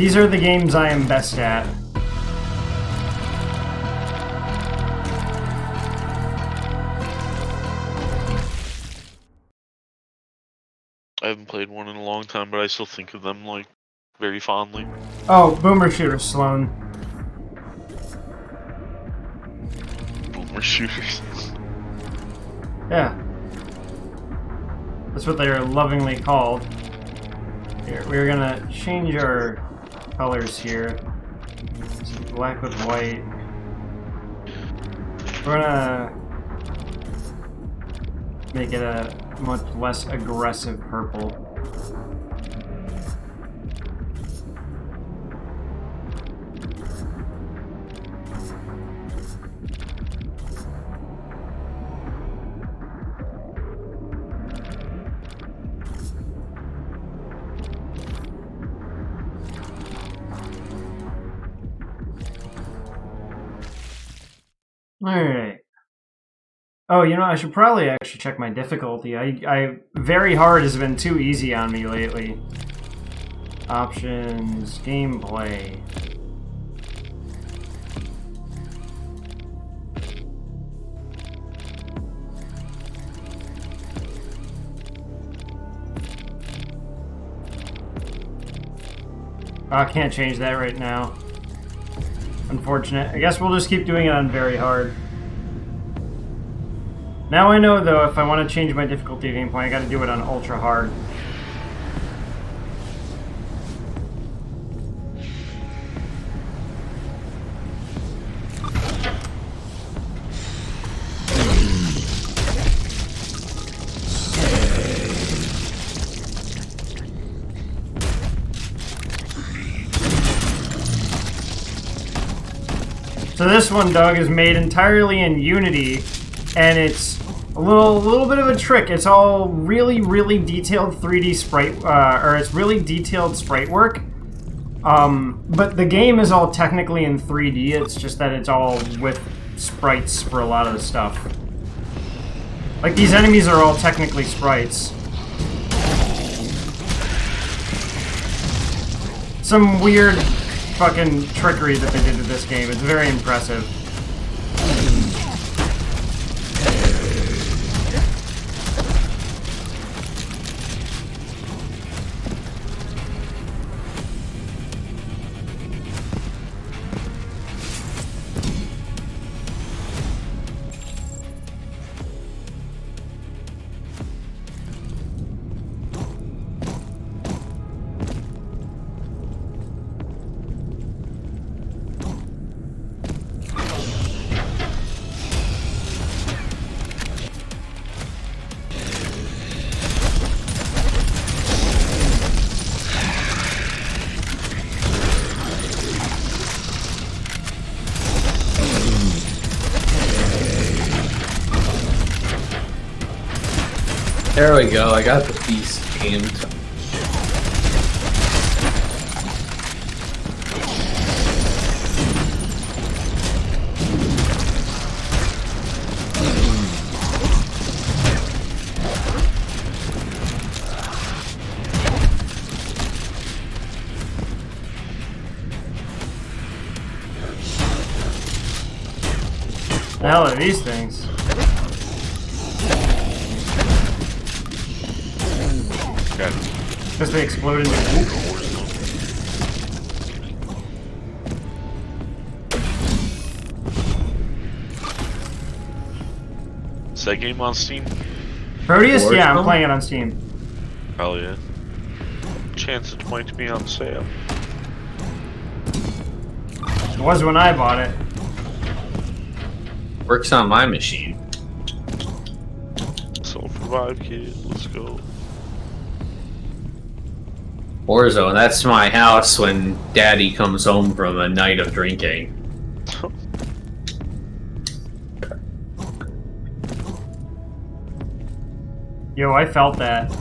These are the games I am best at. I haven't played one in a long time, but I still think of them, like, very fondly. Oh, Boomer Shooter, Sloan. Boomer shooters. Yeah. That's what they are lovingly called. Here, we're gonna change our colors here. So black with white. We're gonna make it a much less aggressive purple. Alright. Oh, you know, I should probably actually check my difficulty. Very hard has been too easy on me lately. Options, gameplay. Oh, I can't change that right now. Unfortunate. I guess we'll just keep doing it on very hard. Now I know, though, if I want to change my difficulty of gameplay, I gotta do it on ultra hard. So this one, Doug, is made entirely in Unity, and it's a little bit of a trick. It's all really detailed 3D sprite, or it's really detailed sprite work. But the game is all technically in 3D. It's just that it's all with sprites for a lot of the stuff. Like, these enemies are all technically sprites. Some weird fucking trickery that they did to this game. It's very impressive. There we go, I got the beast aimed. The hell are these things? Because they exploded. Is that game on Steam? Prodeus? Yeah, I'm playing it on Steam. Hell yeah. Chance it might be on sale. It was when I bought it. Works on my machine. So for 5 kids, let's go. Warzone, that's my house when Daddy comes home from a night of drinking. Yo, I felt that.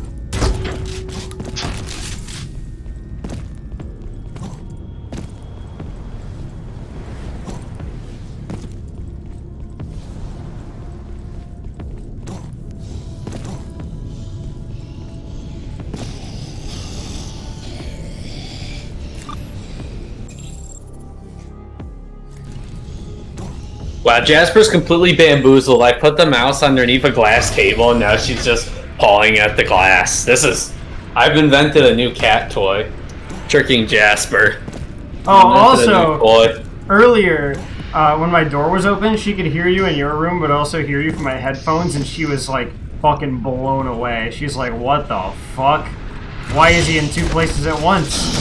Wow, Jasper's completely bamboozled. I put the mouse underneath a glass table, and now she's just pawing at the glass. I've invented a new cat toy. Tricking Jasper. Oh, also, earlier, when my door was open, she could hear you in your room, but also hear you from my headphones, and she was, like, fucking blown away. She's like, what the fuck? Why is he in 2 places at once?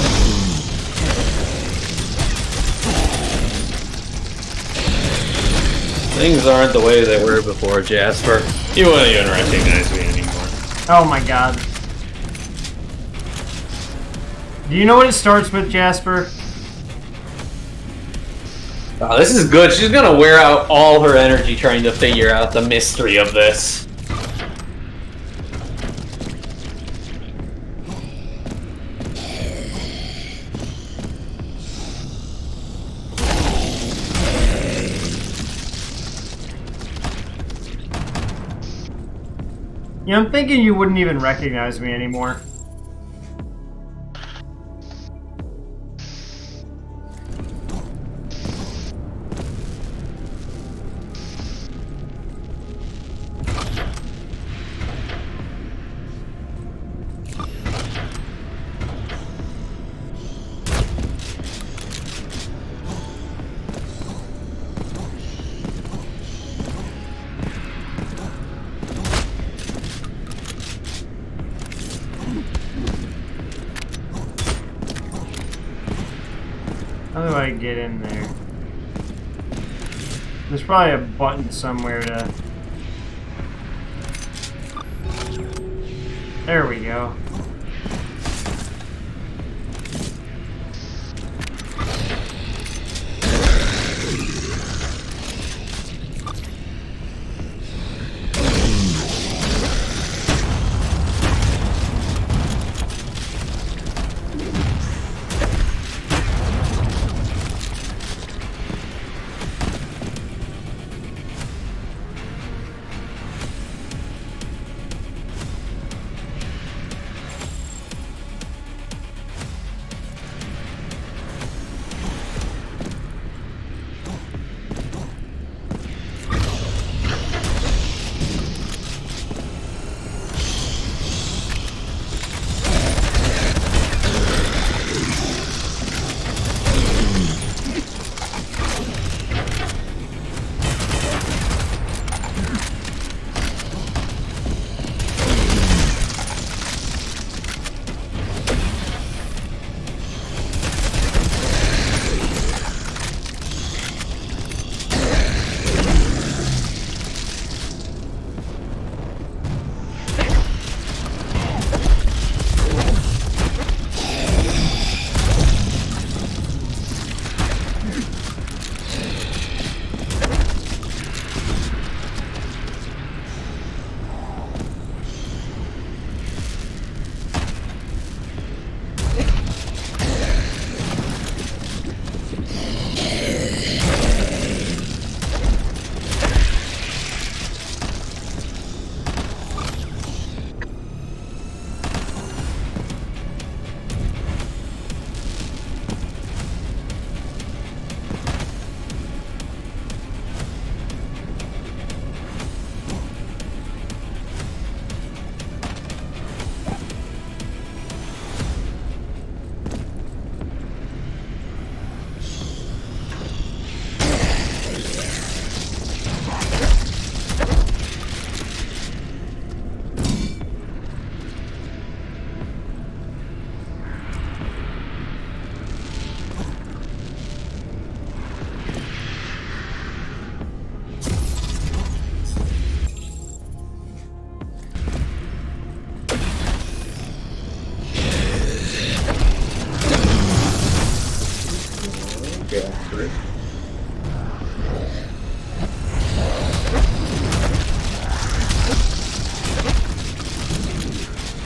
Things aren't the way they were before, Jasper. You wouldn't even recognize me anymore. Oh my god. Do you know what it starts with, Jasper? Oh, this is good. She's gonna wear out all her energy trying to figure out the mystery of this. Yeah, I'm thinking you wouldn't even recognize me anymore. How do I get in there? There's probably a button somewhere to... There we go.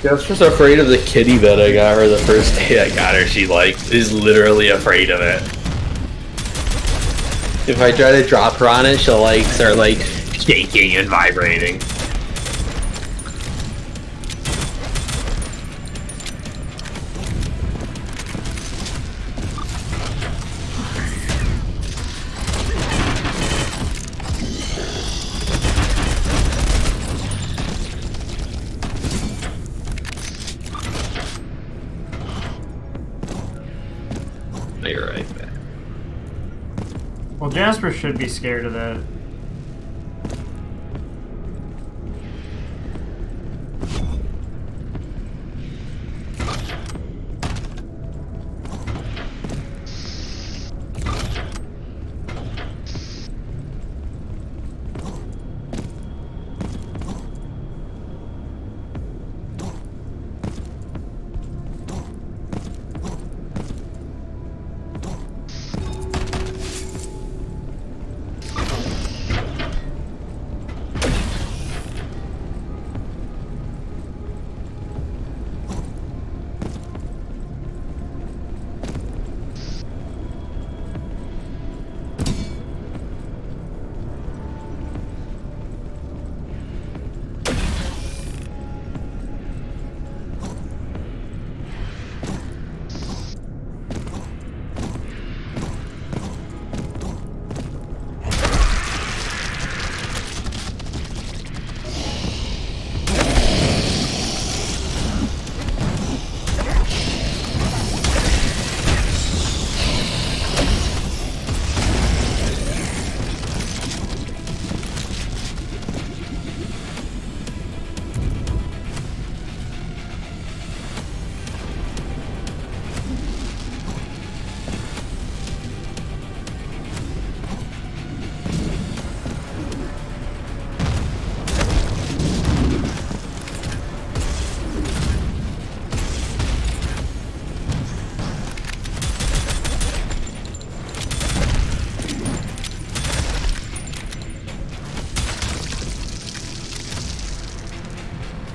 Jasper's afraid of the kitty that I got her the first day I got her. She, like, is literally afraid of it. If I try to drop her on it, she'll, like, start, like, shaking and vibrating. Well, Jasper should be scared of that.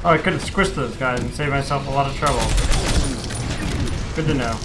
Oh, I could have squished those guys and saved myself a lot of trouble. Good to know.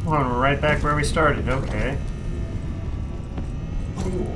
Oh, we're right back where we started. Okay. Cool.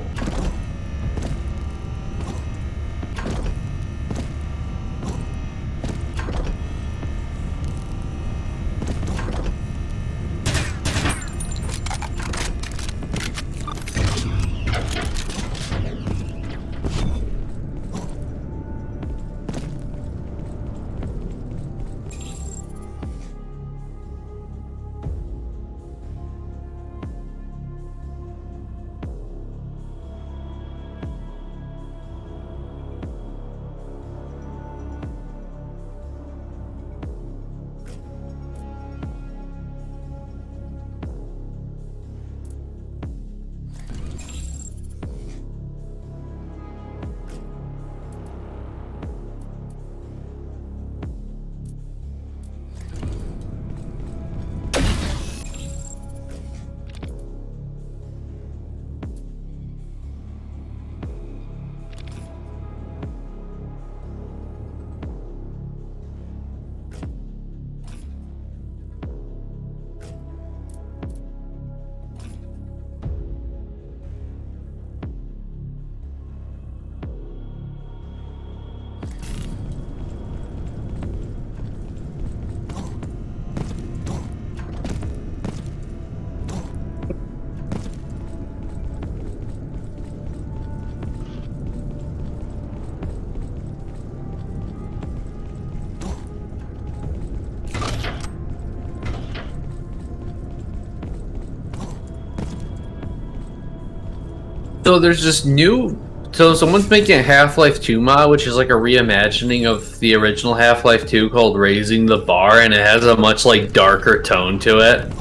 So there's this new... So someone's making a Half-Life 2 mod, which is like a reimagining of the original Half-Life 2 called Raising the Bar, and it has a much like darker tone to it.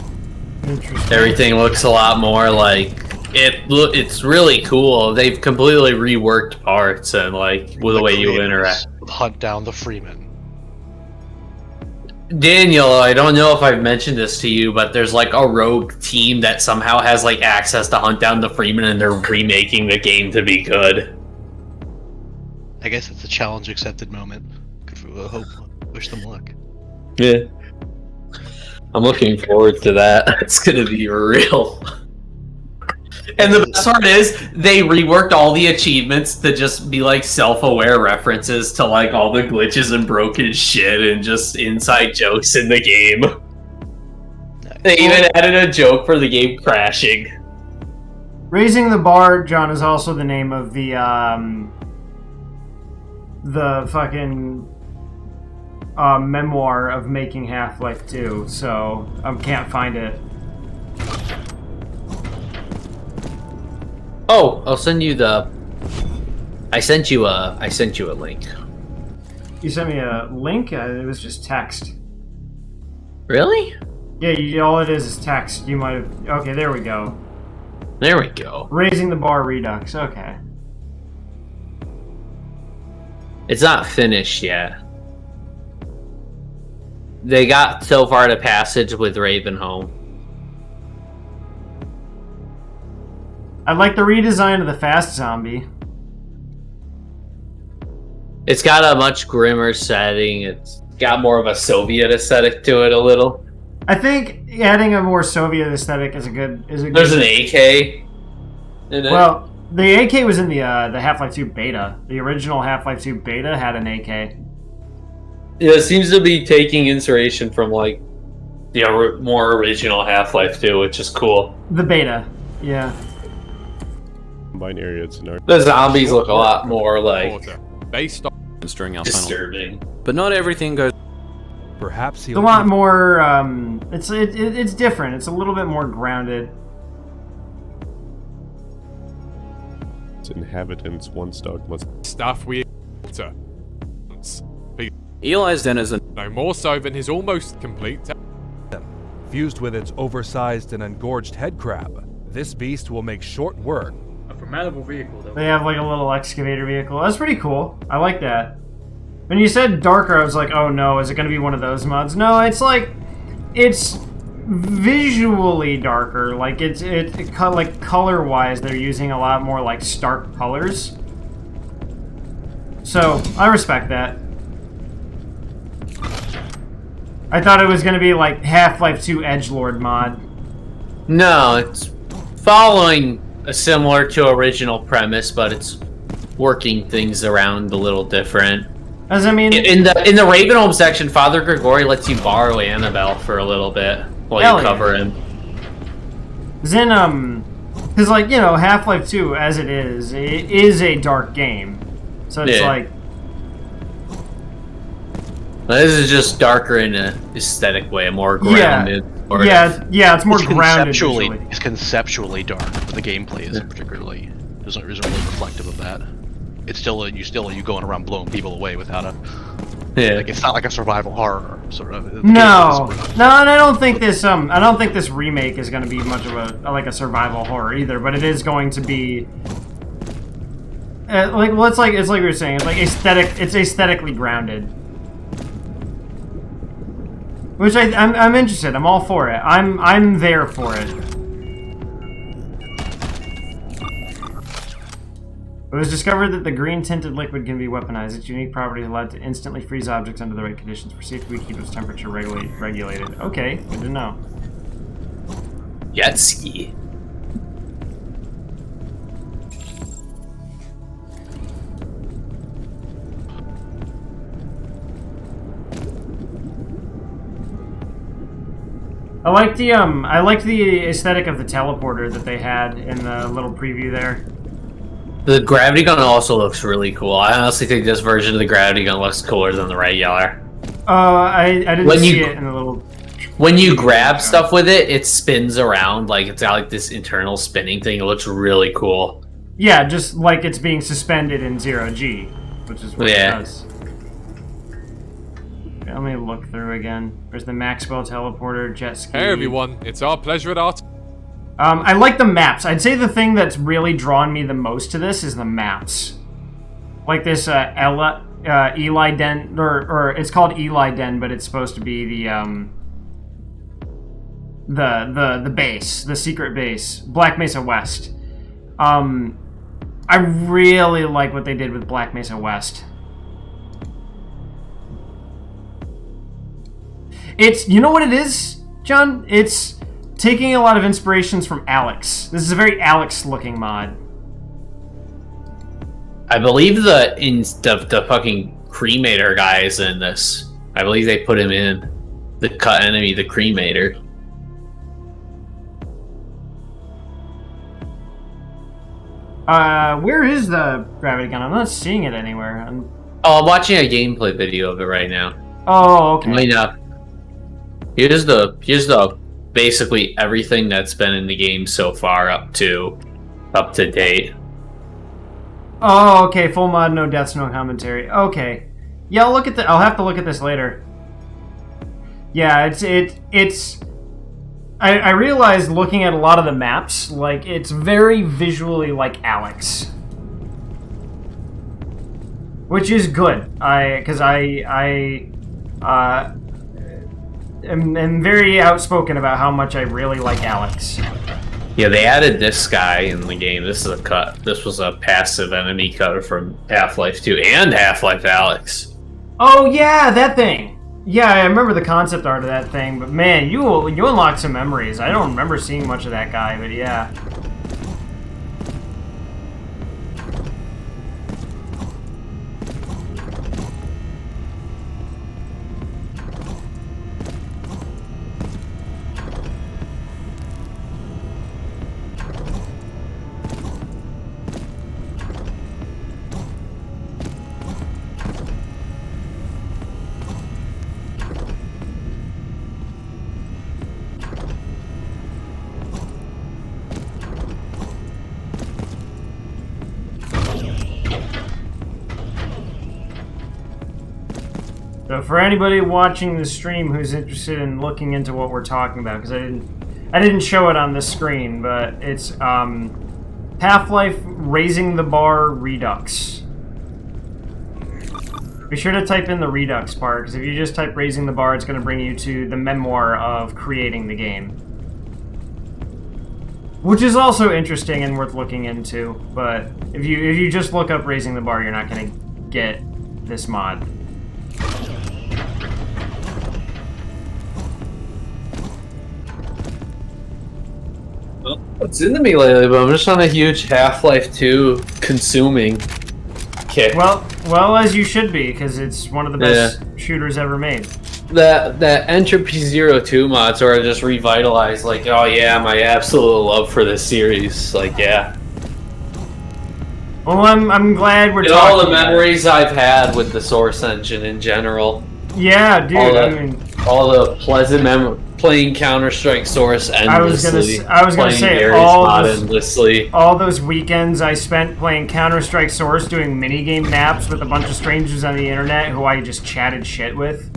Interesting. Everything looks a lot more like it's really cool. They've completely reworked parts and like with the way you interact. Hunt down the Freeman. Daniel, I don't know if I've mentioned this to you, but there's like a rogue team that somehow has like access to hunt down the Freeman, and they're remaking the game to be good. I guess it's a challenge accepted moment. Hope, wish them luck. Yeah. I'm looking forward to that. It's gonna be real. And the best part is, they reworked all the achievements to just be like self-aware references to like all the glitches and broken shit and just inside jokes in the game. Nice. They even added a joke for the game crashing. Raising the Bar, John, is also the name of the fucking memoir of making Half-Life 2, so I can't find it. Oh, I'll send you the... I sent you a link. You sent me a link? It was just text. Really? Yeah, all it is text. You might have... Okay, there we go. There we go. Raising the Bar Redux, okay. It's not finished yet. They got so far to passage with Ravenholm. I like the redesign of the fast zombie. It's got a much grimmer setting. It's got more of a Soviet aesthetic to it a little. I think adding a more Soviet aesthetic is a good. There's an AK in it. Well, the AK was in the Half-Life 2 beta. The original Half-Life 2 beta had an AK. Yeah, it seems to be taking inspiration from like the more original Half-Life 2, which is cool. The beta, yeah. Binary scenario. The zombies look a lot more like based on string our disturbing. but not everything goes. Perhaps It's he'll a lot more. It's different. It's a little bit more grounded. Its inhabitants once dog must stuff we Eli's denizen. no more so than his almost complete Fused with its oversized and engorged head crab, this beast will make short work. A formidable vehicle, though. They have like a little excavator vehicle. That's pretty cool. I like that. When you said darker, I was like, oh no, is it going to be one of those mods? No, it's like, it's visually darker. Like like color-wise, they're using a lot more like stark colors. So I respect that. I thought it was going to be like Half-Life 2 Edgelord mod. No, it's following a similar to original premise, but it's working things around a little different. As I mean, in the Ravenholm section, Father Grigori lets you borrow Annabelle for a little bit while you cover him. Then, because like, you know, Half-Life 2 as it is a dark game, so it's like. This is just darker in an aesthetic way, more grounded. Yeah, it's more grounded. It's conceptually dark, but the gameplay isn't particularly isn't really reflective of that. It's still you going around blowing people away without a like it's not like a survival horror sort of. No, and I don't think this remake is going to be much of a survival horror either, but it is going to be it's like we were saying, it's like it's aesthetically grounded. Which I'm interested. I'm all for it. I'm there for it. It was discovered that the green tinted liquid can be weaponized. Its unique property is allowed to instantly freeze objects under the right conditions. For safety, we keep its temperature regulated. Okay, good to know. Jet ski. I liked the aesthetic of the teleporter that they had in the little preview there. The gravity gun also looks really cool. I honestly think this version of the gravity gun looks cooler than the regular. I didn't see it in the little. When you grab stuff with it, it spins around like it's got like this internal spinning thing. It looks really cool. Yeah, just like it's being suspended in 0G, which is what it does. Okay, let me look through again. There's the Maxwell teleporter, jet ski. Hey everyone, it's our pleasure at art. I like the maps. I'd say the thing that's really drawn me the most to this is the maps. Like this Eli Den, or it's called Eli Den, but it's supposed to be the base, the secret base, Black Mesa West. I really like what they did with Black Mesa West. It's, you know what it is, John? It's taking a lot of inspirations from Alex. This is a very Alex-looking mod. I believe the fucking cremator guy is in this. I believe they put him in. The cut enemy, the cremator. Where is the gravity gun? I'm not seeing it anywhere. I'm watching a gameplay video of it right now. Oh, okay. Might not. Here's the basically everything that's been in the game so far up to date. Oh, okay. Full mod, no deaths, no commentary. Okay. Yeah, I'll look at I'll have to look at this later. Yeah, it's. I realized looking at a lot of the maps, like it's very visually like Alex, which is good. Because I am very outspoken about how much I really like Alex. Yeah, they added this guy in the game. This is a cut. This was a passive enemy cut from Half-Life 2 and Half-Life Alex. Oh yeah, that thing. Yeah, I remember the concept art of that thing, but man, you unlock some memories. I don't remember seeing much of that guy, but yeah. So for anybody watching the stream who's interested in looking into what we're talking about, because I didn't show it on the screen, but it's Half-Life Raising the Bar Redux. Be sure to type in the Redux part, because if you just type Raising the Bar, it's going to bring you to the memoir of creating the game. Which is also interesting and worth looking into, but if you just look up Raising the Bar, you're not going to get this mod. What's into me lately, but I'm just on a huge Half-Life 2 consuming kick. Well, as you should be, because it's one of the best shooters ever made. That Entropy 02 mod sort of just revitalized, like, oh yeah, my absolute love for this series. Like, yeah. Well, I'm glad we're and talking all the about memories I've had with the Source engine in general. Yeah, dude. All the pleasant memories. Playing Counter-Strike Source endlessly. I was gonna say endlessly. All those weekends I spent playing Counter-Strike Source, doing minigame maps with a bunch of strangers on the internet who I just chatted shit with.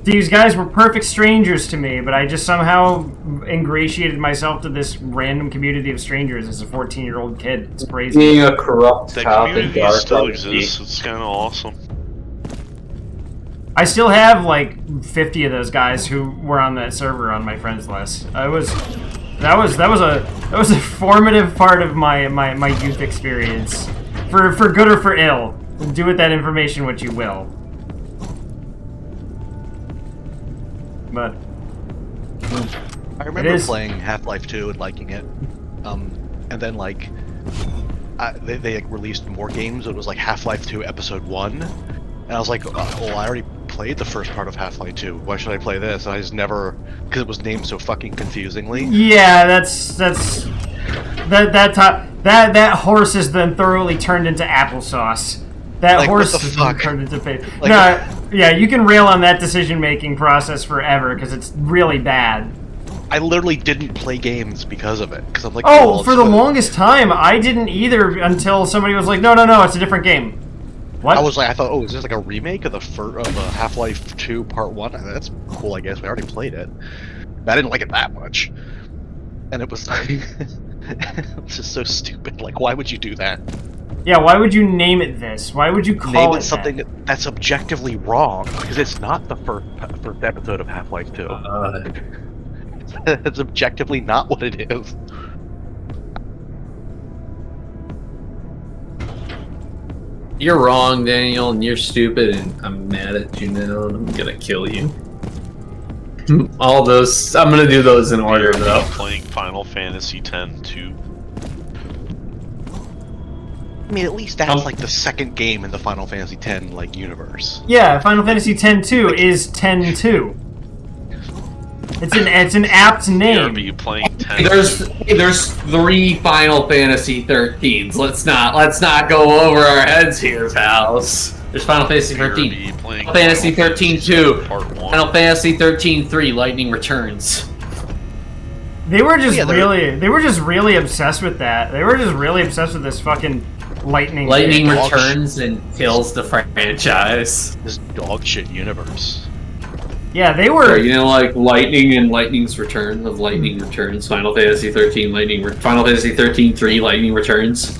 These guys were perfect strangers to me, but I just somehow ingratiated myself to this random community of strangers as a 14-year-old kid. It's crazy. Being a corrupt that cop in community dark still exists. It's kind of awesome. I still have like 50 of those guys who were on that server on my friends list. That was a formative part of my youth experience, for good or for ill. Do with that information what you will. But I remember playing Half-Life 2 and liking it, and then like they like, released more games. It was like Half-Life 2 Episode 1, and I was like, oh, I already played the first part of Half-Life 2. Why should I play this? And I just never, because it was named so fucking confusingly. Yeah, that horse has been thoroughly turned into applesauce. That like, horse what the has fuck? been turned into paper. Like, yeah, you can rail on that decision-making process forever because it's really bad. I literally didn't play games because of it. Because I'm like, Oh, well, for the longest time, I didn't either until somebody was like, no, it's a different game. What? I thought, oh, is this like a remake of Half-Life 2 Part 1? That's cool, I guess. We already played it. But I didn't like it that much. And it was like, it's just so stupid. Like, why would you do that? Yeah, why would you name it this? Why would you call Name it it something that's objectively wrong, because it's not the first episode of Half-Life 2. It's objectively not what it is. You're wrong, Daniel, and you're stupid, and I'm mad at you now, and I'm gonna kill you. All those, I'm gonna do those in order, though. Playing Final Fantasy X-2. I mean, at least that's like the second game in the Final Fantasy X like universe. Yeah, Final Fantasy X-2 is X-2. It's an apt name. BRB playing 10. There's 3 Final Fantasy 13s. Let's not go over our heads here, pals. There's Final Fantasy 13, Final Fantasy 13-2, Final Fantasy 13-3, Lightning Returns. They were just really obsessed with that. They were just really obsessed with this fucking Lightning Returns and kills the franchise. This dog shit universe. Yeah, they were. So, you know, like Lightning and Lightning's Return of Lightning Returns, Final Fantasy 13, Final Fantasy 13-3, Lightning Returns.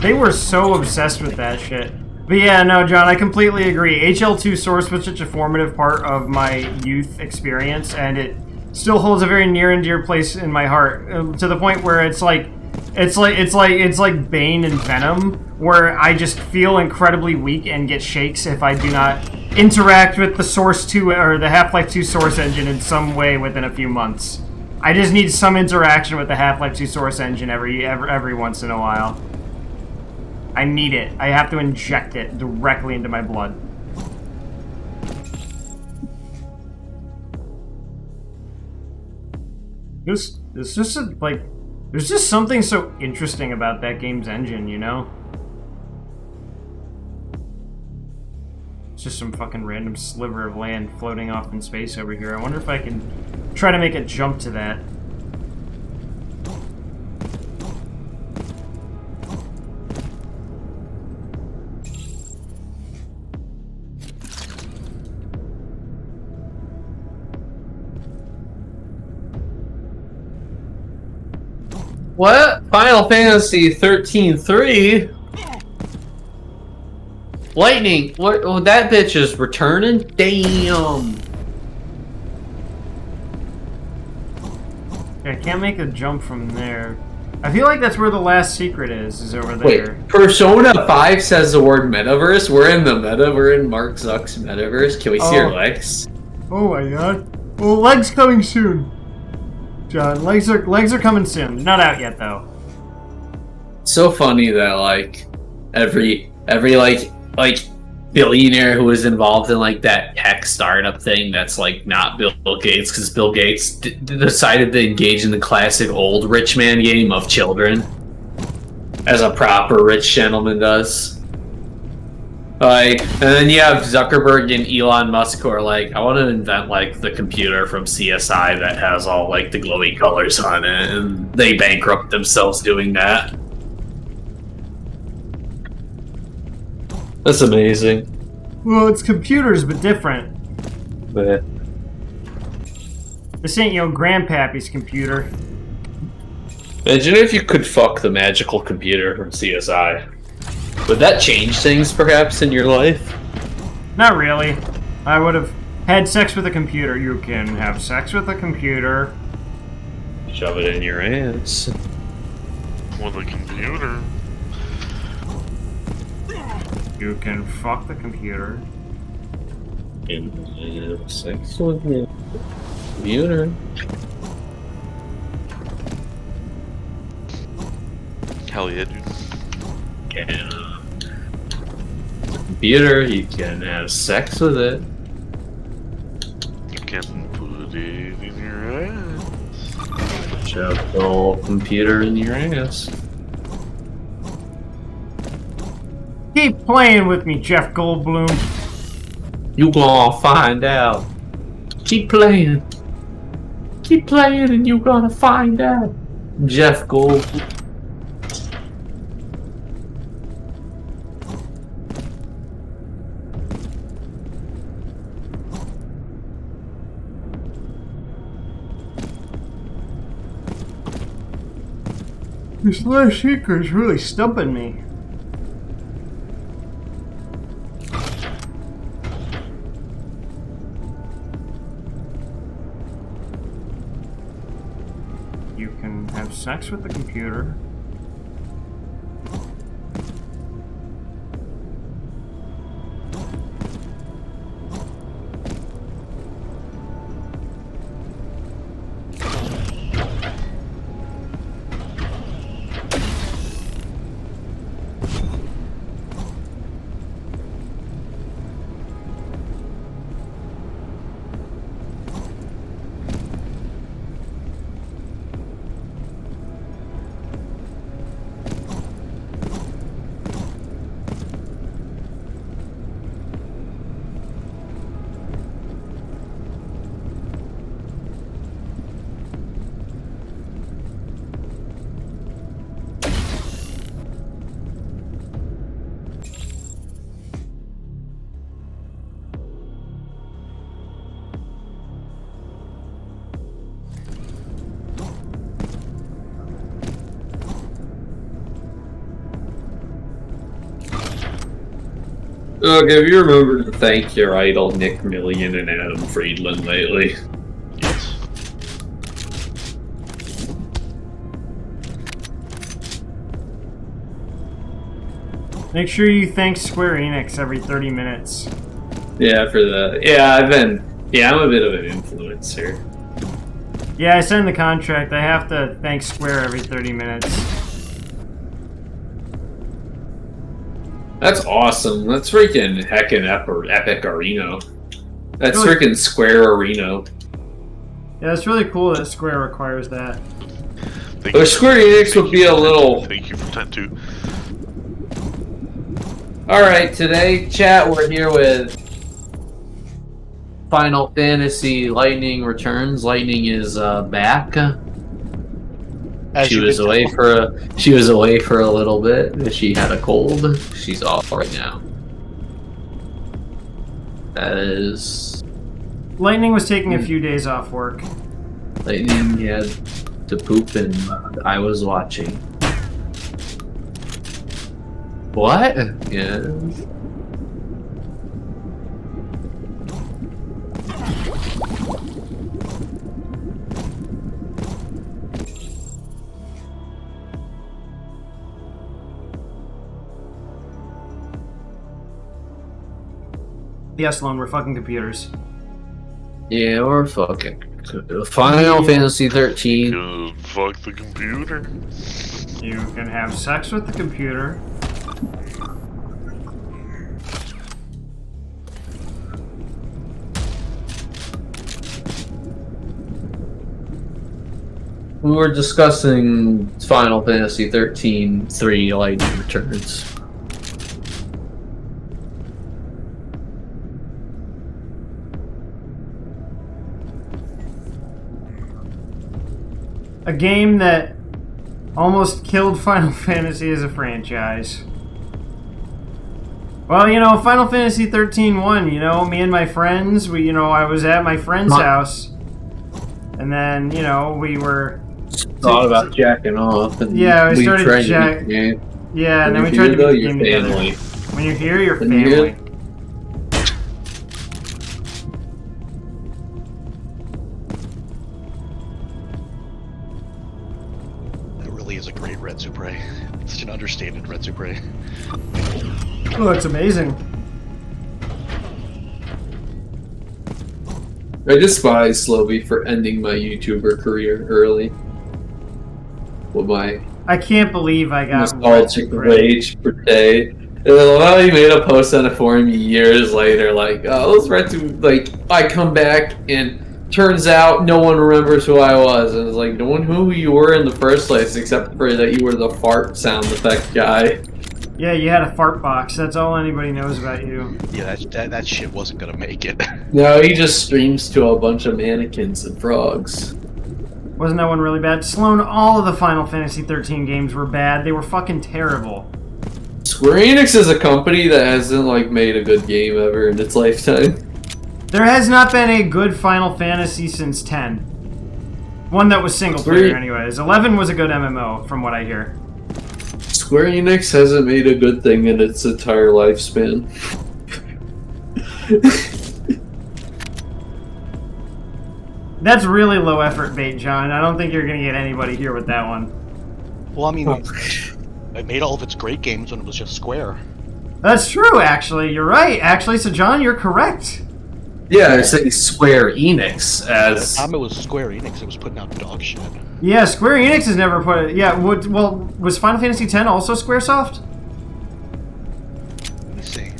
They were so obsessed with that shit. But yeah, no, John, I completely agree. HL2 Source was such a formative part of my youth experience, and it still holds a very near and dear place in my heart, to the point where it's like Bane and Venom, where I just feel incredibly weak and get shakes if I do not interact with the Source 2 or the Half-Life 2 Source engine in some way within a few months. I just need some interaction with the Half-Life 2 Source engine every once in a while. I need it. I have to inject it directly into my blood. There's just something so interesting about that game's engine, you know? It's just some fucking random sliver of land floating off in space over here. I wonder if I can try to make a jump to that. What? Final Fantasy 13-3? Lightning? What? Oh, that bitch is returning? Damn. I can't make a jump from there. I feel like that's where the last secret is over there. Wait, Persona 5 says the word metaverse? We're in the meta, we're in Mark Zuck's metaverse. Can we see your legs? Oh my god. Well, legs coming soon. John, legs are coming soon. They're not out yet, though. So funny that like every like billionaire who was involved in like that tech startup thing that's like not Bill Gates, because Bill Gates decided to engage in the classic old rich man game of children, as a proper rich gentleman does. Like, and then you have Zuckerberg and Elon Musk who are like, I want to invent like the computer from CSI that has all like the glowy colors on it, and they bankrupt themselves doing that. That's amazing. Well, it's computers, but different. But This ain't your grandpappy's computer. imagine if you could fuck the magical computer from CSI. Would that change things, perhaps, in your life? Not really. I would have had sex with a computer. You can have sex with a computer. Shove it in your ass. With a computer. You can fuck the computer. And have sex with the computer. Hell yeah, dude. Yeah. Computer, you can have sex with it. You can put it in your ass. Shove the whole computer in your ass. Keep playing with me, Jeff Goldblum. You gonna find out. Keep playing. Keep playing and you're gonna find out. Jeff Gold. This last secret is really stumping me. You can have sex with the computer. Look, have you remembered to thank your idol Nick Million and Adam Friedland lately? Yes. Make sure you thank Square Enix every 30 minutes. Yeah, for the... Yeah, I'm a bit of an influencer. Yeah, I signed the contract. I have to thank Square every 30 minutes. That's awesome. That's freaking heckin' epic Arena. That's Really? freaking Square Arena. Yeah, it's really cool that Square requires that. Thank But you. Square Enix would be a little... Thank you for Tattoo. Alright, today, chat, we're here with Final Fantasy Lightning Returns. Lightning is back. She was away for a little bit. She had a cold. She's off right now. That is... Lightning was taking a few days off work. Lightning had to poop and I was watching. What? Yeah. Yes, Lone, we're fucking computers. Yeah, we're fucking Final Fantasy 13. Gonna fuck the computer. You can have sex with the computer. We were discussing Final Fantasy 13 3 Lightning Returns. A game that almost killed Final Fantasy as a franchise. Well, you know, Final Fantasy 13 won, you know, me and my friends, I was at my friend's house, and then, you know, we were... Thought about jacking off, and yeah, we started tried jack... to Yeah, and then we tried to beat the game together. family. When you're here, you're When you're family. here- It really is a great Red Supre. It's such an understated Red Supre. Oh, it's amazing. I despise Slobby for ending my YouTuber career early. With my I can't believe I got nostalgic Red rage per day. And then he made a post on it for me years later, like, oh, those Red Supre, like, I come back and turns out no one remembers who I was. And it's like, no one knew who you were in the first place, except for that you were the fart sound effect guy. Yeah, you had a fart box. That's all anybody knows about you. Yeah, that shit wasn't gonna make it. No, he just streams to a bunch of mannequins and frogs. Wasn't that one really bad? Sloan, all of the Final Fantasy 13 games were bad. They were fucking terrible. Square Enix is a company that hasn't like made a good game ever in its lifetime. There has not been a good Final Fantasy since 10. One that was single player anyways. 11 was a good MMO from what I hear. Square Enix hasn't made a good thing in its entire lifespan. That's really low effort bait, John. I don't think you're gonna get anybody here with that one. Well, I mean, it made all of its great games when it was just Square. That's true, actually. You're right. Actually, so John, you're correct. Yeah, I say Square Enix At as... the time it was Square Enix, it was putting out dog shit. Yeah, Square Enix has never put it. Yeah, well, was Final Fantasy X also Squaresoft? Let me see.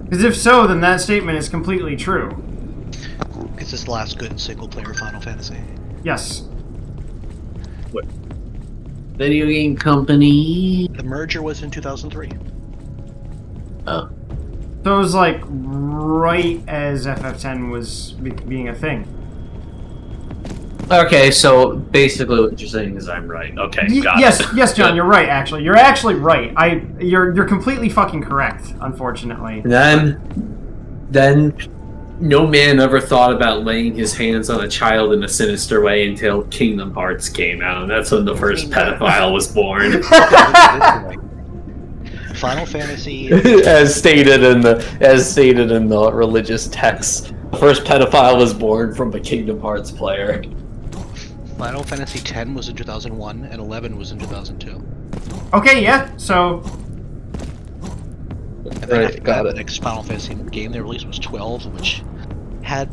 Because if so, then that statement is completely true. Is this the last good single-player Final Fantasy? Yes. Video game company... The merger was in 2003. Oh. So it was like right as FF10 was being a thing. Okay, so basically what you're saying is I'm right. Okay, got yes, it. yes, John, you're right. Actually, you're actually right. You're completely fucking correct. Unfortunately. Then no man ever thought about laying his hands on a child in a sinister way until Kingdom Hearts came out, and that's when the first pedophile was born. Final Fantasy... as stated in the religious text, the first pedophile was born from a Kingdom Hearts player. Final Fantasy X was in 2001, and 11 was in 2002. Okay, yeah, so... And then Right, after got that, it. the next Final Fantasy game they released was 12, which had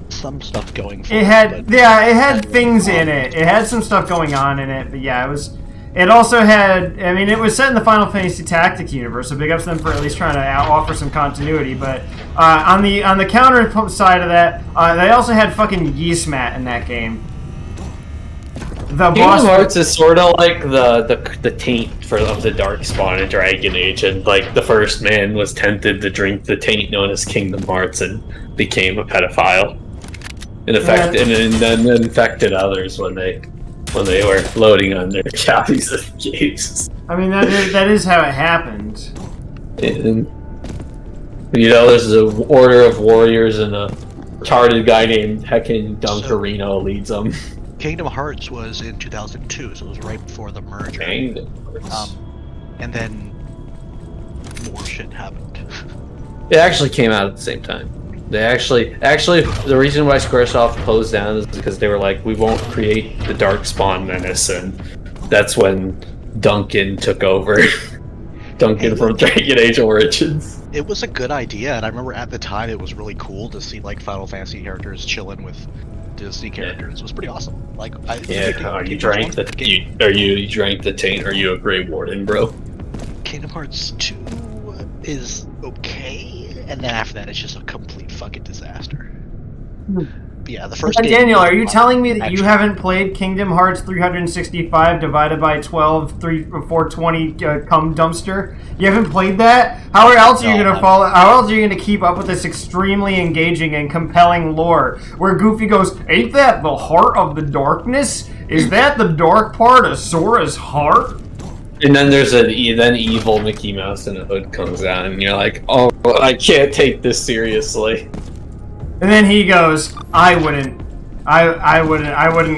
some stuff going for it. It had things in it. It had some stuff going on in it, but yeah, it was... It also had, I mean, it was set in the Final Fantasy Tactics universe, so big ups to them for at least trying to offer some continuity. But on the counter side of that, they also had fucking Yismat in that game. The Kingdom Hearts is sort of like the taint of the Darkspawn in Dragon Age, and like the first man was tempted to drink the taint known as Kingdom Hearts and became a pedophile. And then infected others when they were loading on their copies of games. I mean, that is how it happened. And, you know, there's an order of warriors and a retarded guy named Heckin Dunkarino leads them. Kingdom Hearts was in 2002, so it was right before the merger. Kingdom Hearts. And then more shit happened. It actually came out at the same time. They actually, the reason why Squaresoft closed down is because they were like, we won't create the Darkspawn menace, and that's when Duncan took over. Duncan from Dragon Age Origins. It was a good idea, and I remember at the time it was really cool to see like Final Fantasy characters chilling with Disney characters. It was pretty awesome. Like, you drank the taint? Are you a Grey Warden, bro? Kingdom Hearts 2 is okay. And then after that, it's just a complete fucking disaster. But yeah, the first game... Daniel, are you telling me that you haven't played Kingdom Hearts 365 divided by 12, 420 cum dumpster? You haven't played that? How else are you gonna follow? How else are you gonna keep up with this extremely engaging and compelling lore? Where Goofy goes, "Ain't that the heart of the darkness? Is that the dark part of Sora's heart?" And then there's then evil Mickey Mouse in a hood comes out, and you're like, oh, I can't take this seriously. And then he goes, I wouldn't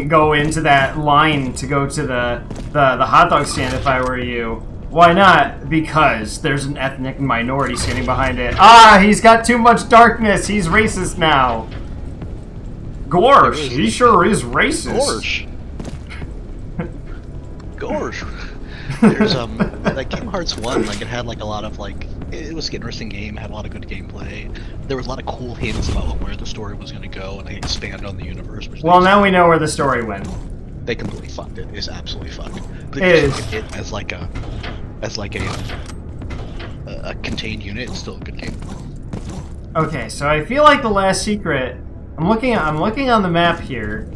go into that line to go to the hot dog stand if I were you. Why not? Because there's an ethnic minority standing behind it. Ah, he's got too much darkness. He's racist now. Gorsh, he sure is racist. Gorsh. There's like Kingdom Hearts 1, like it had like a lot of like, it was an interesting game, had a lot of good gameplay. There was a lot of cool hints about where the story was going to go, and they expand on the universe. Well, now we know where the story went. They completely fucked it. It's absolutely fucked. But it is. It as like a contained unit, it's still a good game. Okay, so I feel like the last secret. I'm looking on the map here,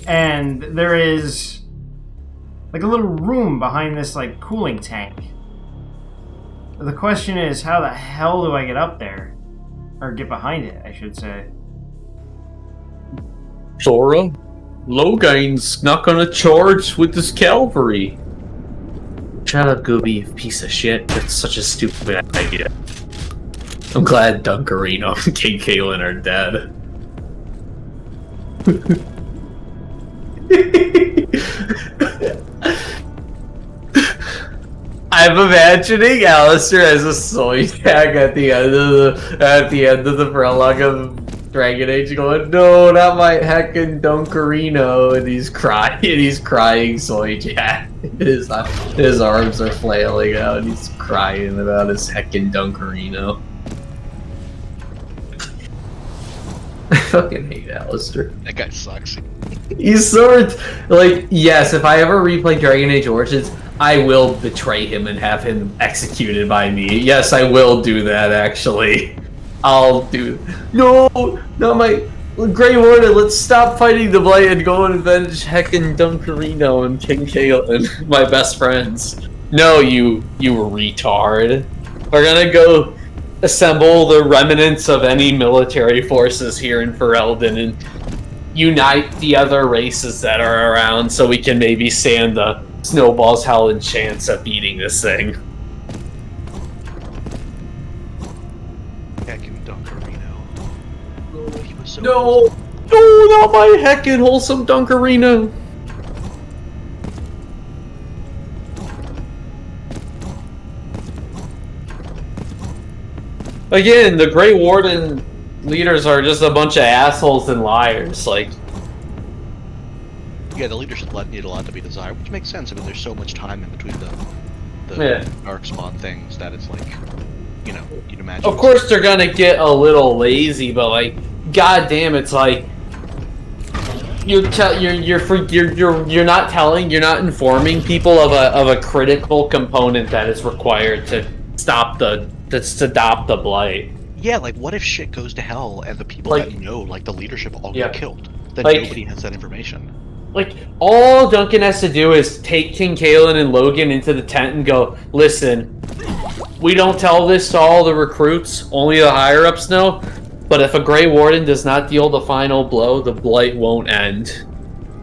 and there is like a little room behind this like cooling tank. The question is, how the hell do I get up there? Or get behind it, I should say. Sora. Logain's not gonna charge with this cavalry. Shut up, Gooby, you piece of shit. That's such a stupid idea. I'm glad Dunkarino and King Kalen are dead. I'm imagining Alistair as a soy tag at the end of the prologue of Dragon Age, going, "No, not my heckin' Dunkarino," and he's crying soy jack. His arms are flailing out, and he's crying about his heckin' Dunkarino. I fucking hate Alistair. That guy sucks. He's sort like, yes, if I ever replay Dragon Age Origins, I will betray him and have him executed by me. Yes, I will do that, actually. I'll do... No! Not my... Grey Warden, let's stop fighting the Blight and go and avenge heckin' Dunkarino and King Kaelin, my best friends. No, you retard. We're gonna go assemble the remnants of any military forces here in Ferelden and unite the other races that are around so we can maybe stand the Snowball's howling chance of beating this thing. Heckin' Dunkarino. He was so No! No, not my heckin' wholesome Dunkarino! Again, the Grey Warden leaders are just a bunch of assholes and liars, like... Yeah, the leadership need a lot to be desired, which makes sense. I mean, there's so much time in between the Darkspawn things that it's like, you know, you'd imagine. Of course they're gonna get a little lazy, but like, goddamn, it's like you're not informing people of a critical component that is required to stop the Blight. Yeah, like what if shit goes to hell and the people that know, like the leadership, all get killed? Then like, nobody has that information. Like, all Duncan has to do is take King Kalen and Logan into the tent and go, "Listen, we don't tell this to all the recruits, only the higher-ups know, but if a Grey Warden does not deal the final blow, the Blight won't end."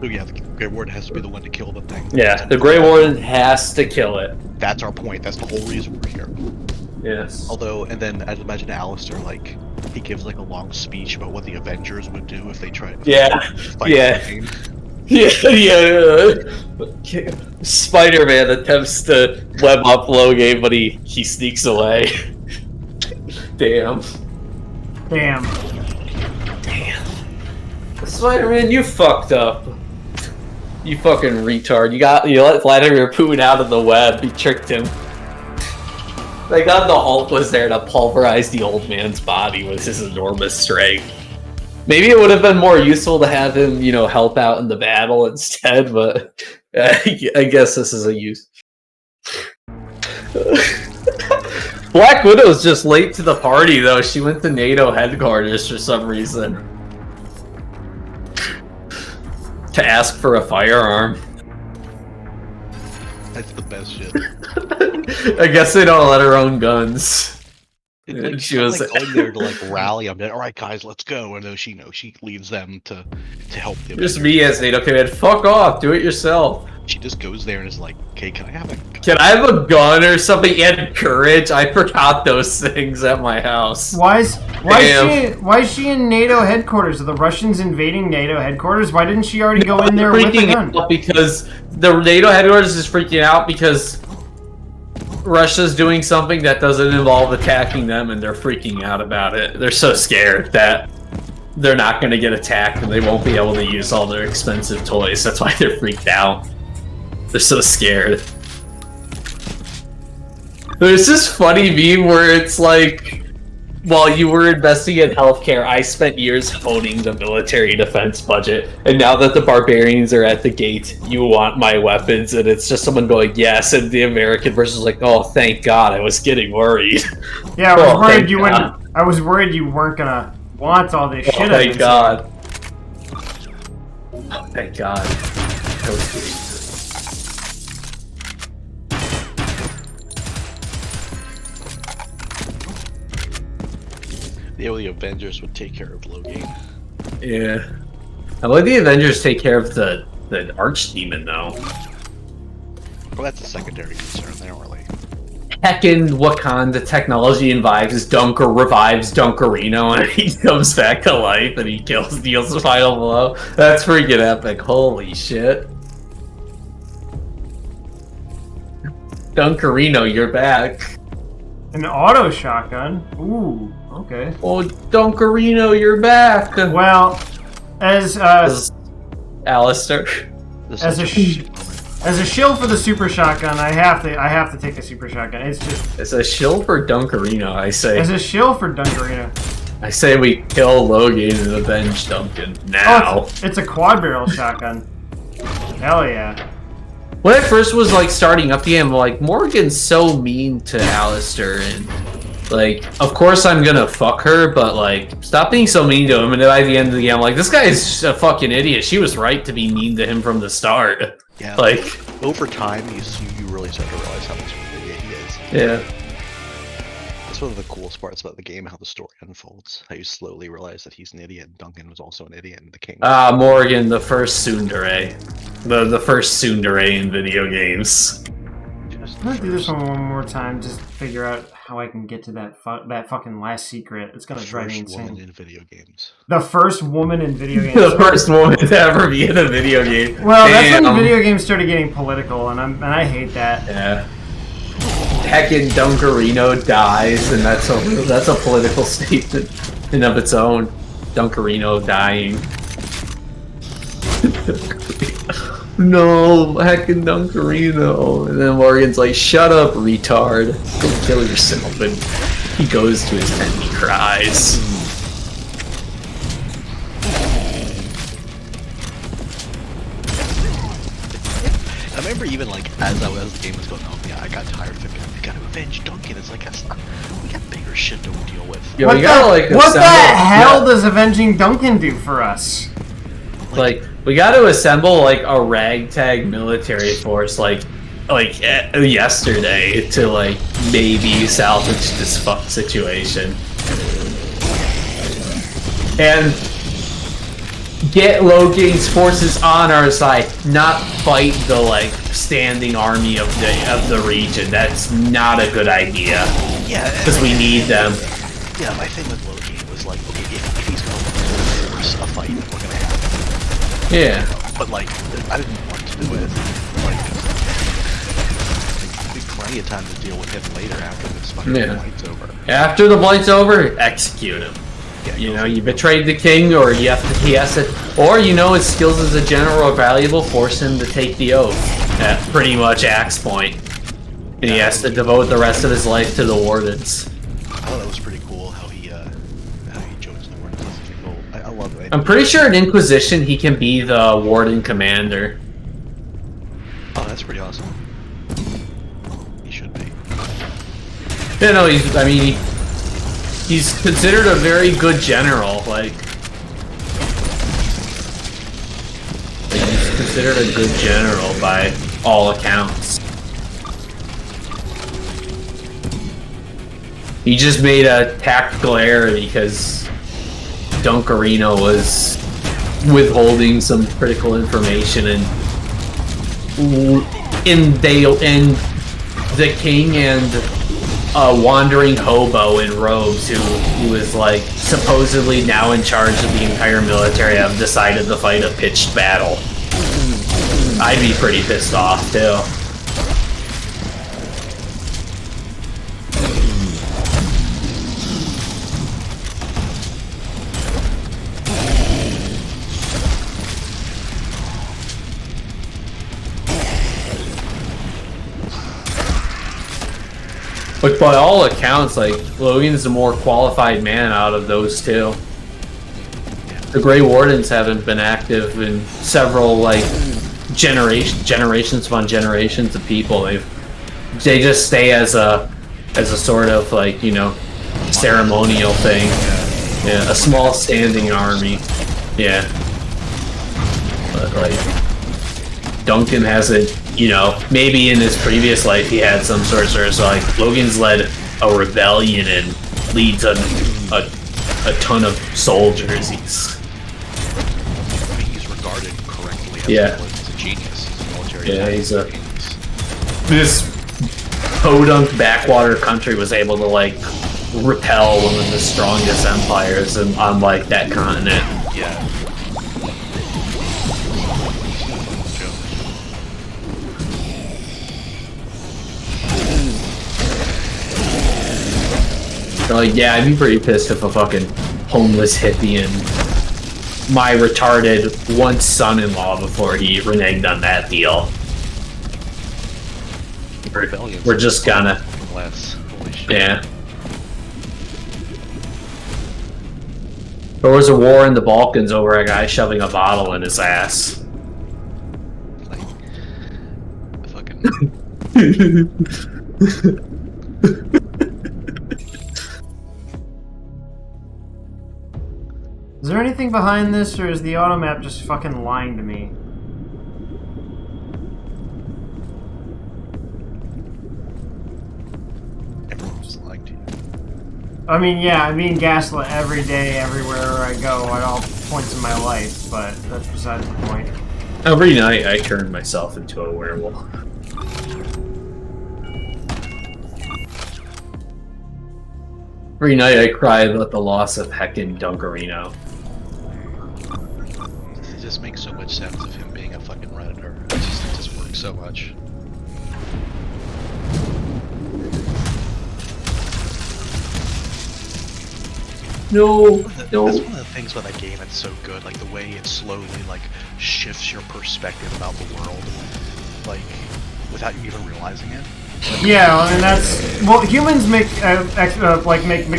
Oh yeah, the Grey Warden has to be the one to kill the thing. Yeah, the Grey Warden has to kill it. That's our point, that's the whole reason we're here. Yes. Although, and then I'd imagine Alistair, like, he gives like a long speech about what the Avengers would do if they tried to fight the game. Yeah. Spider-Man attempts to web up Logan, but he sneaks away. Damn. Spider-Man, you fucked up. You fucking retard. You let Vladimir Putin out of the web. You tricked him. They got the Hulk was there to pulverize the old man's body with his enormous strength. Maybe it would have been more useful to have him, you know, help out in the battle instead, but I guess this is a use. Black Widow's just late to the party, though. She went to NATO headquarters for some reason. To ask for a firearm. That's the best shit. I guess they don't let her own guns. Like, she was like going there to like rally them. All right, guys, let's go. And then she leads them to help them. Just me as NATO command. Fuck off. Do it yourself. She just goes there and is like, "Okay, can I have a gun or something?" And courage. I forgot those things at my house. Why is she in NATO headquarters? Are the Russians invading NATO headquarters? Why didn't she already go in there with a gun? Because the NATO headquarters is freaking out because Russia's doing something that doesn't involve attacking them, and they're freaking out about it. They're so scared that they're not going to get attacked and they won't be able to use all their expensive toys. That's why they're freaked out. They're so scared. There's this funny meme where it's like, while you were investing in healthcare, I spent years honing the military defense budget, and now that the barbarians are at the gate, you want my weapons, and it's just someone going, yes, and the American version is like, oh, thank God, I was getting worried. Yeah, I was worried you weren't gonna want all this shit. Thank God. Oh, thank God. That was good. The Avengers would take care of Logan. Yeah. I let the Avengers take care of the Archdemon, though. Well, that's a secondary concern. They don't really. Heckin' Wakanda technology and vibes, Dunker revives Dunkerino and he comes back to life and he deals the final blow. That's freaking epic. Holy shit. Dunkerino, you're back. An auto shotgun? Ooh, okay. Oh, Dunkerino, you're back. Well, as Alistair. as a shill for the super shotgun, I have to take a super shotgun. It's just As a shill for Dunkerino, I say. as a shill for Dunkerino. I say we kill Logan and avenge Duncan now. Oh, it's a quad barrel shotgun. Hell yeah. When I first was like starting up the game, I'm like, Morgan's so mean to Alistair, and like, of course I'm gonna fuck her, but like, stop being so mean to him. And by the end of the game, I'm like, this guy is a fucking idiot. She was right to be mean to him from the start. Yeah. Like, over time, you really start to realize how much of an idiot he is. yeah. That's one of the coolest parts about the game, how the story unfolds. How you slowly realize that he's an idiot, and Duncan was also an idiot, and the king. Morgan, the first tsundere. The first tsundere in video games. I'm gonna do this one more time, just to figure out how I can get to that fucking last secret. It's gonna drive me insane. Woman in video games. The first woman in video games. The first woman to ever be in a video game. Well, that's when video games started getting political, and I hate that. Yeah. Heckin' Dunkerino dies, and that's a political statement in of its own. Dunkerino dying. No, heckin' Dunkerino. And then Morgan's like, shut up, retard. Go kill yourself. And he goes to his tent and he cries. I remember even like as the game was going on, yeah, I got tired of it. We gotta avenge Duncan. It's like we got bigger shit to deal with. Yo, What we gotta, what the hell yeah. does avenging Duncan do for us? Like, we gotta assemble like a ragtag military force like yesterday to like maybe salvage this fuck situation. And get Logan's forces on our side, not fight the like standing army of the region. That's not a good idea. Yeah, because we need them. Yeah, my thing with Loki was like, okay, if he's gonna force a fight, we're gonna have it. Yeah. But like, I didn't want to do it. Like, there'll be plenty of time to deal with him later after this fucking fight's over. After the blight's over, execute him. Yeah, you know, you betrayed the king, or he has to, or you know his skills as a general are valuable, force him to take the oath at pretty much axe point. And he has to devote the rest of his life to the wardens. I thought that was pretty cool how he joins the wardens. I love it. I'm pretty sure in Inquisition he can be the warden commander. Oh, that's pretty awesome. He should be. Yeah, no, he's considered a very good general, like he's considered a good general by all accounts. He just made a tactical error because Dunkerino was withholding some critical information, and the king and a wandering hobo in robes who is like supposedly now in charge of the entire military have decided to fight a pitched battle. I'd be pretty pissed off too. But by all accounts, like, Logan's the more qualified man out of those two. The Grey Wardens haven't been active in several, like, generations upon generations of people. They just stay as a sort of, like, you know, ceremonial thing. Yeah, a small standing army. Yeah. But, like, Duncan hasn't, you know, maybe in his previous life he had some sorcerer, so like Logan's led a rebellion and leads a ton of soldiers. He's Yeah. He's a genius. He's a military He's a genius. this podunk backwater country was able to like repel one of the strongest empires on like that continent. Yeah. They're like, yeah, I'd be pretty pissed if a fucking homeless hippie and my retarded once son-in-law before he reneged on that deal. We're just gonna. Holy shit. Yeah. There was a war in the Balkans over a guy shoving a bottle in his ass. Like, fucking. Is there anything behind this, or is the auto map just fucking lying to me? Everyone just liked you. I mean, yeah, I'm being gaslit every day, everywhere I go, at all points in my life, but that's besides the point. Every night I turn myself into a werewolf. Every night I cry about the loss of heckin' Dunkerino. It just makes so much sense of him being a fucking Redditor. It just works so much. No. That's one of the things about that game that's so good, like the way it slowly like shifts your perspective about the world, like without you even realizing it. Yeah, well, and that's well. Humans make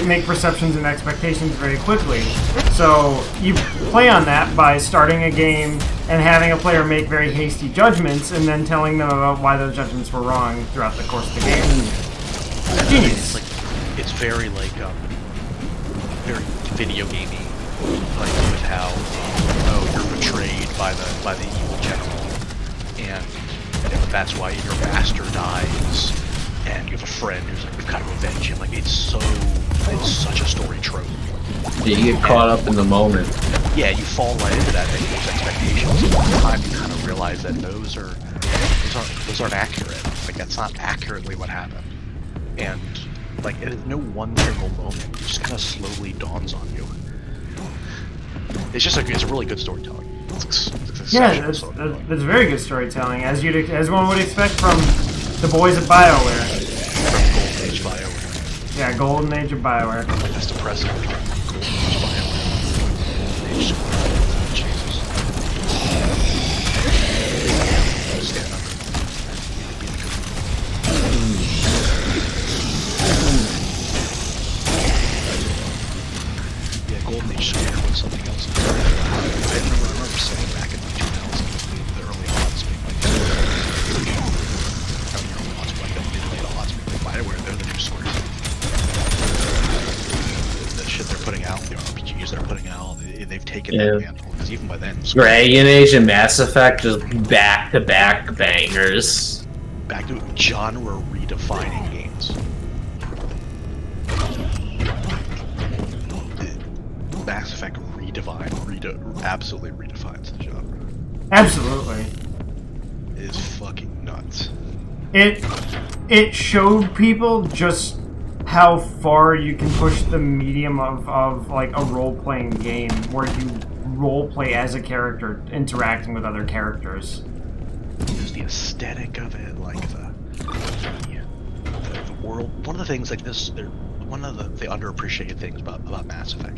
make perceptions and expectations very quickly. So you play on that by starting a game and having a player make very hasty judgments, and then telling them about why those judgments were wrong throughout the course of the game. Genius. It's very like very video gamey, like with how you're betrayed by the evil general, and that's why your master dies, and you have a friend who's like, we've got to avenge him. Like, it's such a story trope. You get caught up in the moment. Yeah, you fall right into that, and those expectations. And over time, you kind of realize that those aren't accurate. Like, that's not accurately what happened. And like, it is no one single moment. It just kind of slowly dawns on you. It's just it's a really good storytelling. Yeah, that's very good storytelling, as one would expect from the boys at BioWare. From Golden Age BioWare. Yeah, Golden Age of BioWare. That's depressing. Golden Age BioWare. Golden Age Jesus. Stand up. Yeah, Golden Age Square was something else. I remember saying back in the 2000s, the early odds being like, BioWare, they're the new source. The shit they're putting out, the RPGs they're putting out, they've taken that mantle. Because even by then, Dragon Age and Mass Effect just back-to-back bangers. Back to genre redefining games. Mass Effect absolutely redefines the genre. Absolutely. It is fucking nuts. It showed people just how far you can push the medium of like a role-playing game where you role-play as a character interacting with other characters. Just the aesthetic of it, like the world. One of the things like this, one of the underappreciated things about Mass Effect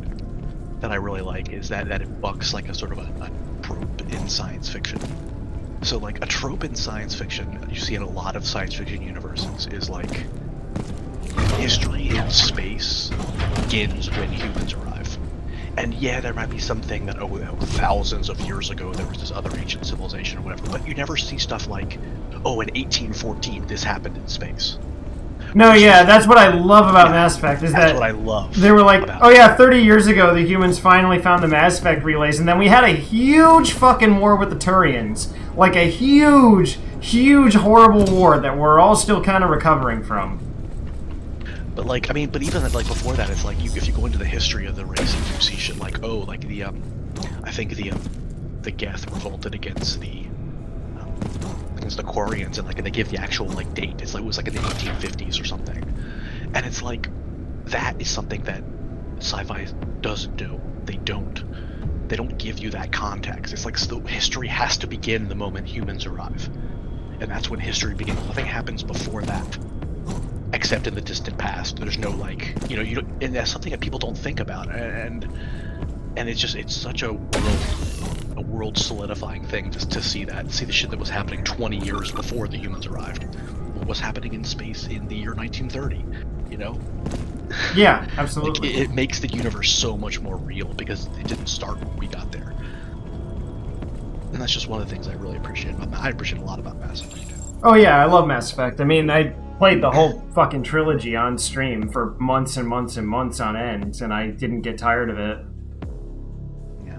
that I really like is that it bucks like a sort of a trope in science fiction. So like a trope in science fiction you see in a lot of science fiction universes is like history in space begins when humans arrive. And yeah, there might be something that thousands of years ago there was this other ancient civilization or whatever, but you never see stuff like, in 1814 this happened in space. No, yeah, that's what I love about Mass Effect, is that's that what I love. They were like, 30 years ago the humans finally found the Mass Effect relays, and then we had a huge fucking war with the Turians. Like a huge, horrible war that we're all still kind of recovering from. But like, I mean, but even like before that, it's like if you go into the history of the race, you see shit like, I think the Geth revolted against the Quarians, and like they give the actual like date. It's like it was like in the 1850s or something, and it's like that is something that sci-fi doesn't do. They don't give you that context. It's like history has to begin the moment humans arrive, and that's when history begins. Nothing happens before that, except in the distant past. There's no like, you don't, and that's something that people don't think about, and it's such a world solidifying thing just to see the shit that was happening 20 years before the humans arrived. What was happening in space in the year 1930, Yeah, absolutely. Like, it makes the universe so much more real because it didn't start when we got there. And that's just one of the things I really appreciate about I appreciate a lot about Mass Effect. Oh yeah, I love Mass Effect. I mean, I played the whole fucking trilogy on stream for months and months and months on end, and I didn't get tired of it. Yeah.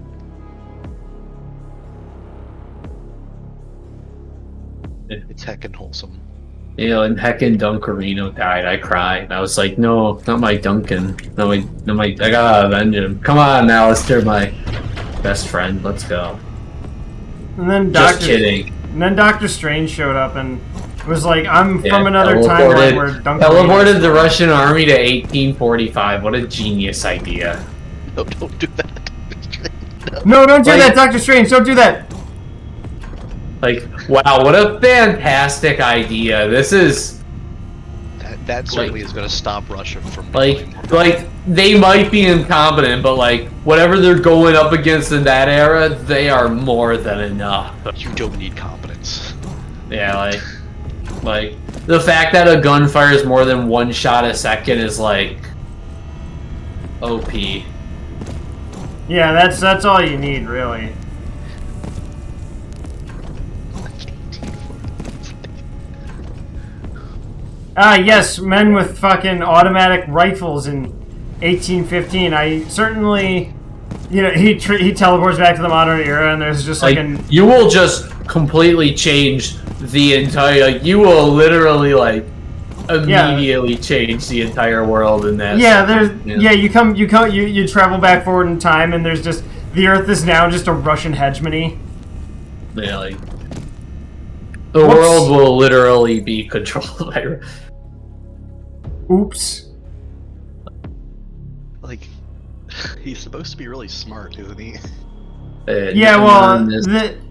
It's heckin' wholesome. And heckin' Dunkerino died. I cried. I was like, no, not my Duncan. No, I gotta avenge him. Come on, Alistair, my best friend. Let's go. And then Just kidding. And then Doctor Strange showed up and was like, I'm from another timeline where Dunkerino teleported the Russian army to 1845. What a genius idea. No, don't do that. No, don't do that, Doctor Strange. Don't do that. Like, wow, what a fantastic idea. This is... That certainly is going to stop Russia from... Like, they might be incompetent, but, like, whatever they're going up against in that era, they are more than enough. You don't need competence. Yeah, like, the fact that a gun fires more than one shot a second is, like, OP. Yeah, that's all you need, really. Ah, yes, men with fucking automatic rifles in 1815. I certainly, he teleports back to the modern era, and there's just like an... You will just completely change the entire... you will literally, like, immediately change the entire world in that. Yeah, you travel back forward in time, and there's just... The Earth is now just a Russian hegemony. Yeah, like... The world will literally be controlled by... Oops. Like, he's supposed to be really smart, isn't he? Yeah, well,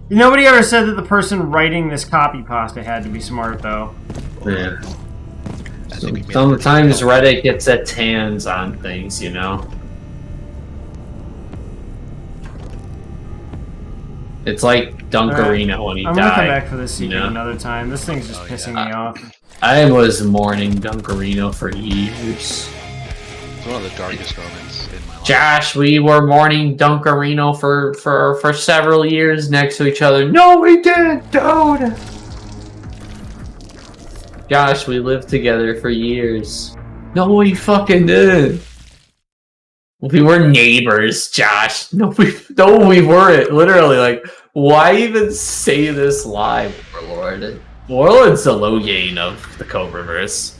nobody ever said that the person writing this copy pasta had to be smart, though. Yeah. Sometimes Reddit gets its hands on things, It's like Dunkerino when he died. I'm gonna come back for this secret another time. This thing's just pissing me off. I was mourning Dunkerino for years. It's one of the darkest moments in my life. Josh, we were mourning Dunkerino for several years next to each other. No, we didn't, dude! Josh, we lived together for years. No, we fucking didn't. We were neighbors, Josh. No, we weren't. Literally, like, why even say this live, Warlord? Warlord's the Logain of the Cobraverse.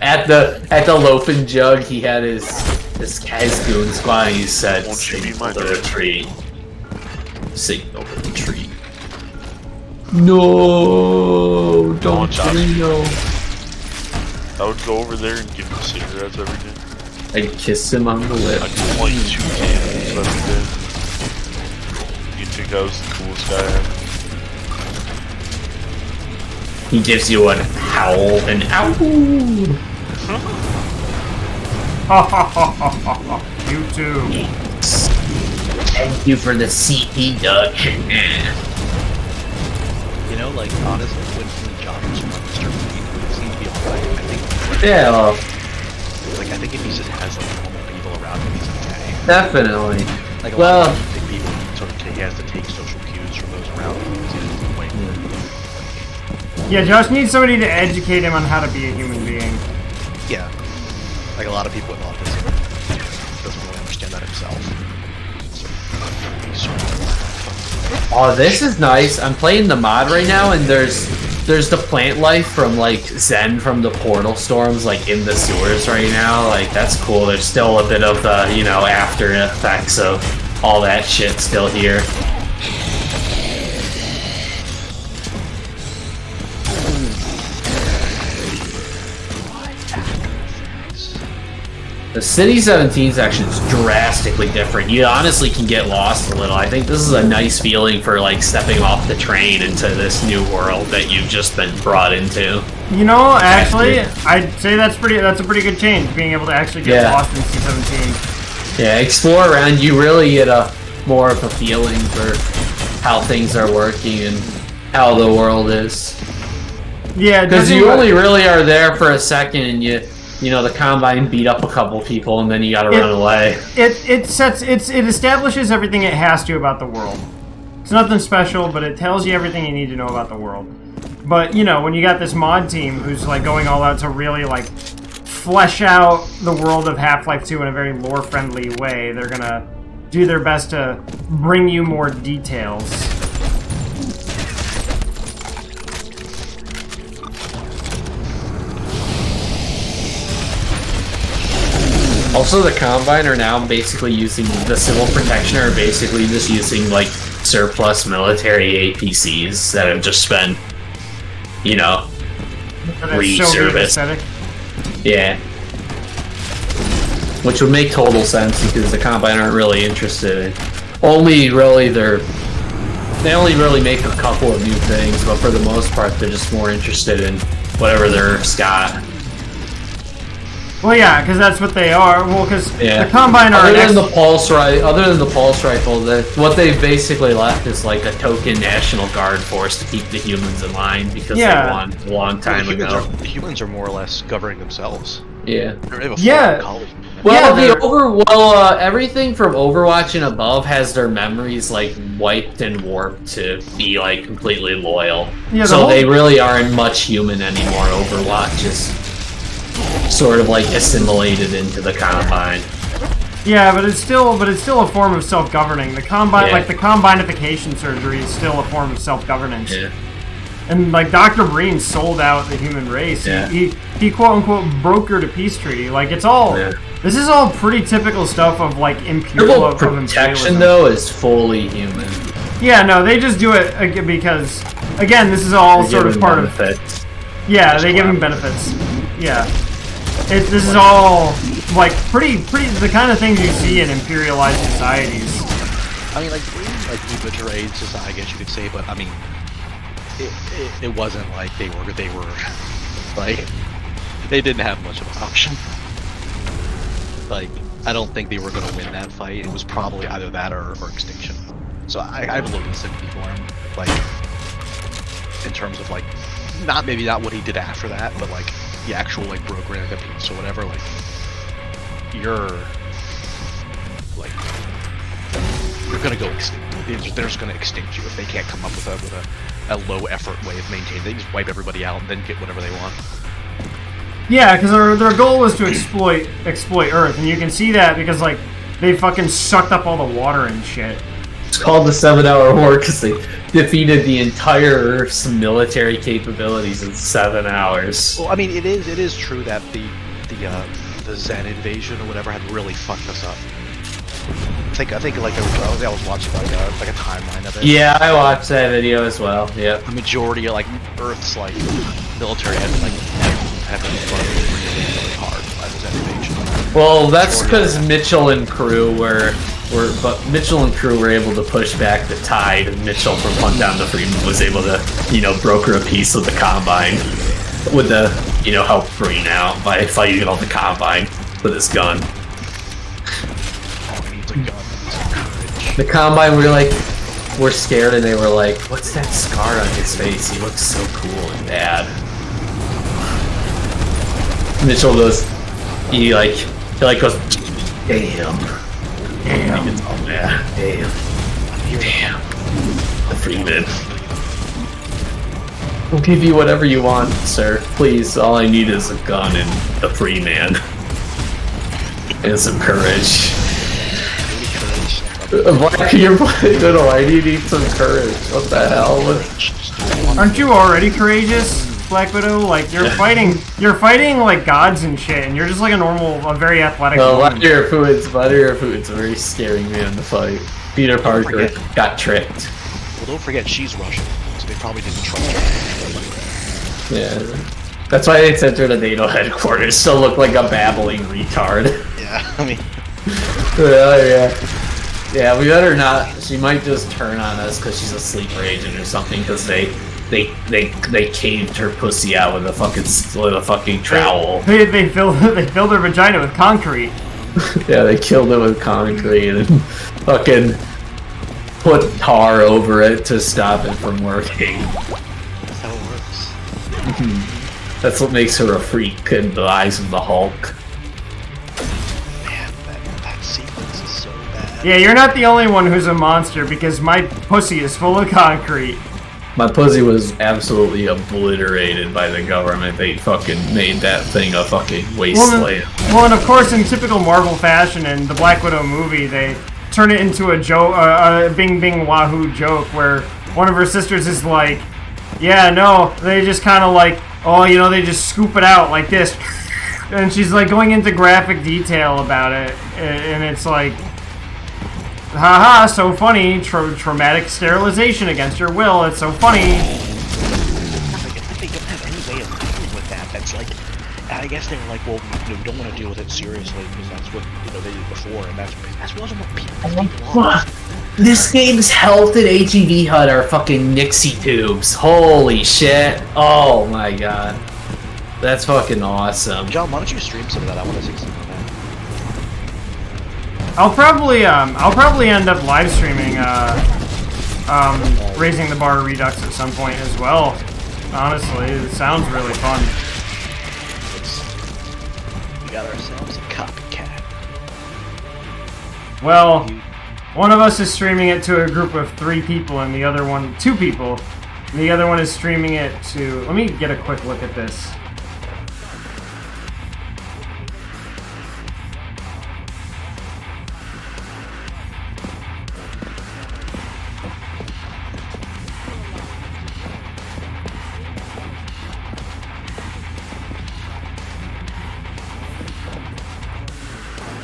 At the Loafing Jug, he had his Kazgoon squad, and he said, "Signal to retreat. Signal to retreat." No, don't Dunkerino. I would go over there and give him cigarettes every day. I'd kiss him on the lips. I'd give him like 2 candles every day. You'd think I was the coolest guy ever. He gives you an howl, an ow. You too. Thank you for the CP, Doug. Like, honestly, when John's from Mr. Green, it seemed to be alright. I think... Yeah, well... Like, I think if he just has, like, normal people around him, he's okay. Definitely. Like, a lot of people sort of he has to take social cues from those around him. Yeah, Josh needs somebody to educate him on how to be a human being. Yeah. Like, a lot of people with autism doesn't really understand that himself. Oh, this is nice. I'm playing the mod right now, and there's the plant life from, like, Zen from the Portal Storms, like, in the sewers right now. Like, that's cool. There's still a bit of the, after effects of all that shit still here. The City 17 section is drastically different. You honestly can get lost a little. I think this is a nice feeling for like stepping off the train into this new world that you've just been brought into. You know, actually, I'd say that's a pretty good change, being able to actually get lost in C-17. Yeah, explore around. You really get a more of a feeling for how things are working and how the world is. Yeah, because you only really are there for a second, and you know, the Combine beat up a couple people, and then you gotta run away. It establishes everything it has to about the world. It's nothing special, but it tells you everything you need to know about the world. But, you know, when you got this mod team who's, like, going all out to really, like, flesh out the world of Half-Life 2 in a very lore-friendly way, they're gonna do their best to bring you more details. Also, the Combine are now basically using the Civil Protection, are basically just using, like, surplus military APCs that have just been, you know, reserviced. Yeah. Which would make total sense because the Combine aren't really interested in. They only really make a couple of new things, but for the most part, they're just more interested in whatever they're got. Well, yeah, because that's what they are. Well, because the Combine are... Other than the pulse rifle, what they've basically left is like a token National Guard force to keep the humans in line because they won a long time ago. The humans are more or less governing themselves. Yeah. Well, everything from Overwatch and above has their memories like wiped and warped to be like completely loyal. Yeah, so they really aren't much human anymore. Overwatch is sort of like assimilated into the Combine. Yeah, but it's still a form of self-governing. The Combine, like the Combinification surgery, is still a form of self-governance. Yeah. And like Dr. Breen sold out the human race. Yeah. He quote unquote brokered a peace treaty. Like it's all. Yeah. This is all pretty typical stuff of like imperial protection though is fully human. Yeah, no, they just do it because again, this is all sort of part of. Yeah, they give him benefits. Yeah. This is all, like, pretty, the kind of things you see in imperialized societies. I mean, like he betrayed society, I guess you could say, but, I mean, it wasn't like they were, like, they didn't have much of an option. Like, I don't think they were going to win that fight. It was probably either that or extinction. So I have a little bit of sympathy for him, like, in terms of, like, maybe not what he did after that, but, like, the actual like brokering a peace or whatever, like you're gonna go extinct. They're just gonna extinct you if they can't come up with a low effort way of maintaining. They just wipe everybody out and then get whatever they want. Yeah, because their goal was to exploit Earth, and you can see that because like they fucking sucked up all the water and shit. It's called the 7-hour war because they defeated the entire Earth's military capabilities in 7 hours. Well, I mean, it is true that the Zen invasion or whatever had really fucked us up. I think like I was watching like a timeline of it. Yeah, I watched that video as well. Yeah. The majority of like Earth's like military had been really hard by the Zen invasion. Well, that's because Mitchell and crew were able to push back the tide, and Mitchell from Hunt Down the Freeman was able to, you know, broker a peace with the Combine, with the, you know, help Breen out by fighting all the Combine with his gun. The Combine were scared, and they were like, "What's that scar on his face? He looks so cool and bad." Mitchell goes, he goes, "Damn. Damn. Oh, yeah. Damn. The Freeman. I'll give you whatever you want, sir. Please, all I need is a gun and a free man. And some courage." Why do you need some courage? What the hell? Aren't you already courageous? Black Widow. Like you're fighting like gods and shit, and you're just like a very athletic. No, woman. Vladimir Putin's a very scary man to fight. Peter Parker got tricked. Well, don't forget she's Russian, so they probably didn't trust her. Yeah. That's why they sent her to NATO headquarters to look like a babbling retard. Yeah, I mean... Yeah, we better not. She might just turn on us because she's a sleeper agent or something, because they caved her pussy out with a fucking trowel. They filled her vagina with concrete. Yeah, they killed it with concrete and fucking put tar over it to stop it from working. That's how it works. That's what makes her a freak in the eyes of the Hulk. Man, that sequence is so bad. Yeah, you're not the only one who's a monster because my pussy is full of concrete. My pussy was absolutely obliterated by the government. They fucking made that thing a fucking wasteland. Well, and of course, in typical Marvel fashion, in the Black Widow movie, they turn it into a joke, a bing bing wahoo joke, where one of her sisters is like, yeah, no, they just kind of like, oh, you know, they just scoop it out like this. And she's like going into graphic detail about it. And it's like, haha, so funny. Traumatic sterilization against your will. It's so funny. If they don't have any way of dealing with that, that's like, I guess they were like, well, we don't want to deal with it seriously because that's what they did before, and that wasn't what people want. This game's health and HEV HUD are fucking Nixie tubes. Holy shit! Oh my god, that's fucking awesome. John, why don't you stream some of that? I want to see some of that. I'll probably end up live streaming Raising the Bar Redux at some point as well. Honestly, it sounds really fun. We got ourselves a copycat. Well, one of us is streaming it to a group of 3 people, and the other one, 2 people, and the other one is streaming it to. Let me get a quick look at this.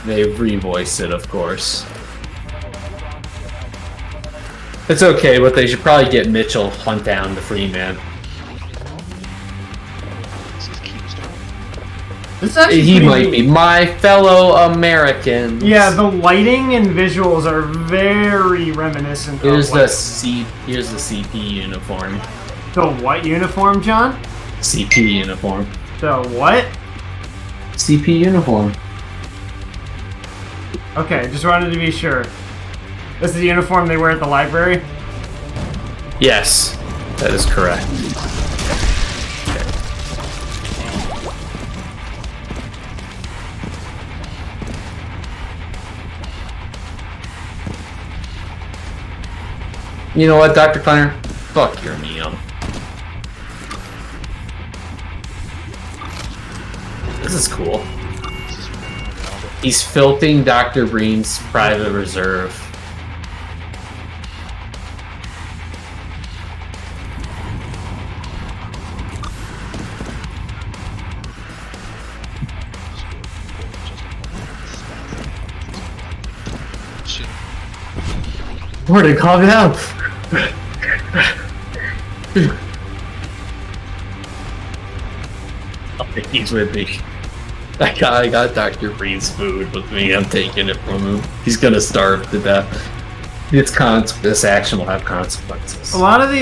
They revoiced it, of course. It's okay, but they should probably get Mitchell hunt down the Freeman. This is Keystone. This is actually He pretty might neat. be my fellow Americans. Yeah, the lighting and visuals are very reminiscent Here's of the like, here's the CP uniform. the what uniform, John? CP uniform. The what? CP uniform. Okay, just wanted to be sure. This is the uniform they wear at the library? Yes, that is correct. You know what, Dr. Kleiner? Fuck your meal. This is cool. He's filtering Dr. Breen's private reserve. Morton, calm down. He's with me. I got Dr. Breen's food with me. I'm taking it from him. He's gonna starve to death. This action will have consequences. A lot of the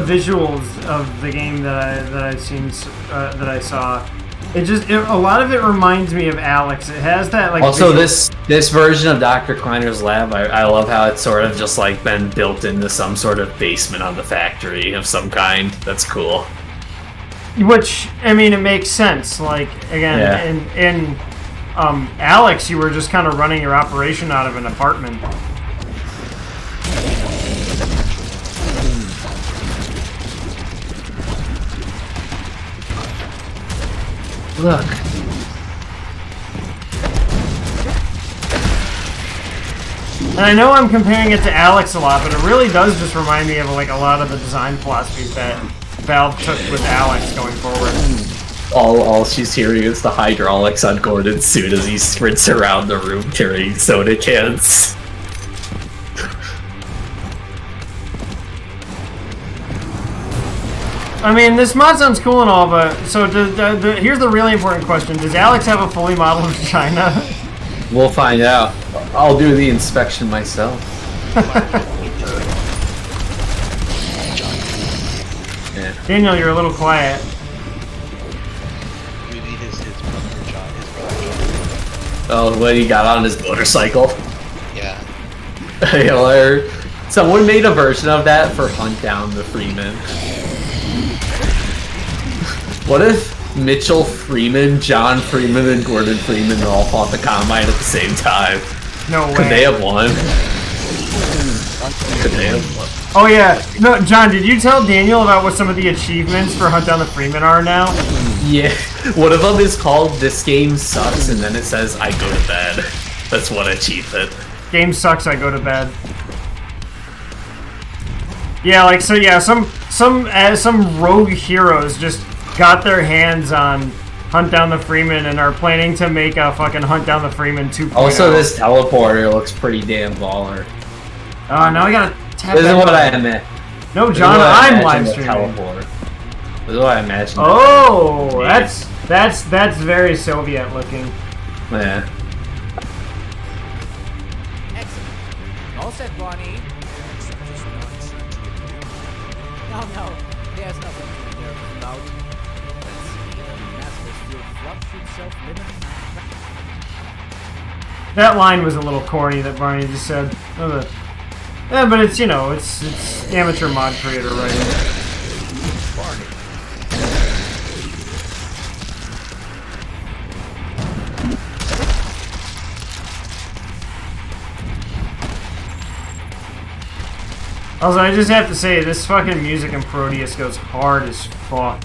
visuals of the game that I've seen that I saw, a lot of it reminds me of Alex. It has that like. Also, this version of Dr. Kleiner's lab, I love how it's sort of just like been built into some sort of basement on the factory of some kind. That's cool. Which, I mean, it makes sense. Like, again, Yeah. in Alex, you were just kind of running your operation out of an apartment. Look. And I know I'm comparing it to Alex a lot, but it really does just remind me of like a lot of the design philosophies that Valve took with Alex going forward. All she's hearing is the hydraulics on Gordon's suit as he sprints around the room carrying soda cans. I mean, this mod sounds cool and all, but so here's the really important question: does Alex have a fully modeled vagina? We'll find out. I'll do the inspection myself. Yeah. Daniel, you're a little quiet. We need his brother John. Oh, what he got on his motorcycle? Yeah. Someone made a version of that for Hunt Down the Freeman. What if Mitchell Freeman, John Freeman, and Gordon Freeman all fought the Combine at the same time? No way. Could they have won? Could they have won? Oh yeah. No, John, did you tell Daniel about what some of the achievements for Hunt Down the Freeman are now? Yeah. One of them is called "This Game Sucks," and then it says "I go to bed." That's one achievement. Game sucks, I go to bed. Yeah, like so. Yeah, some rogue heroes just got their hands on Hunt Down the Freeman and are planning to make a fucking Hunt Down the Freeman 2.0. Also, this teleporter looks pretty damn baller. Oh, now I gotta tap. This is that what button. I meant. No, John, I'm live streaming. Teleport. This is what I imagine. Oh, that's very Soviet looking. Yeah. Excellent. All set, Bonnie. No, there's nothing to be nervous about. Let's see, the Master's field flux itself limit. That line was a little corny that Barney just said. Yeah, but it's, you know, it's amateur mod creator writing. Also, I just have to say, this fucking music in Prodeus goes hard as fuck.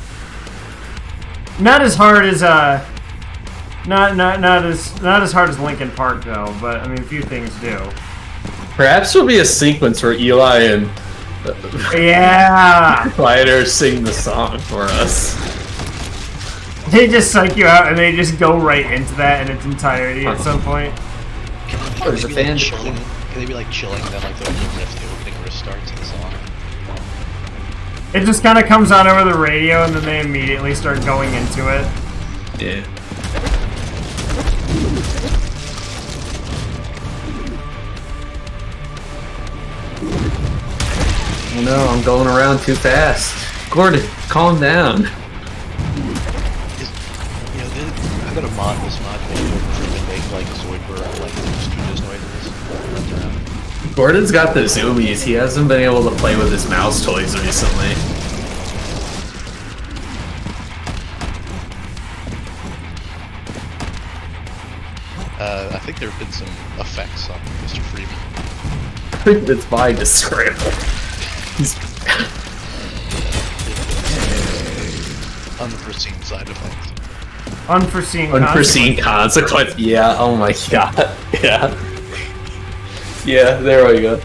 Not as hard as not as hard as Linkin Park though, but I mean a few things do. Perhaps there'll be a sequence where Eli and Lighter sing the song for us. They just psych you out and they just go right into that in its entirety at some point. Can they be like chilling? Can they be like chilling and then like the opening riff starts in the song? It just kind of comes on over the radio and then they immediately start going into it. Yeah. Oh no, I'm going around too fast. Gordon, calm down. I'm gonna mod this mod to make like a Zoidberg like Studios noises. Gordon's got the zoomies. He hasn't been able to play with his mouse toys recently. I think there have been some effects on Mr. Freeman. I think it's fine to scramble. Unforeseen side effects. Unforeseen consequence. Yeah, oh my god. Yeah. Yeah, there we go.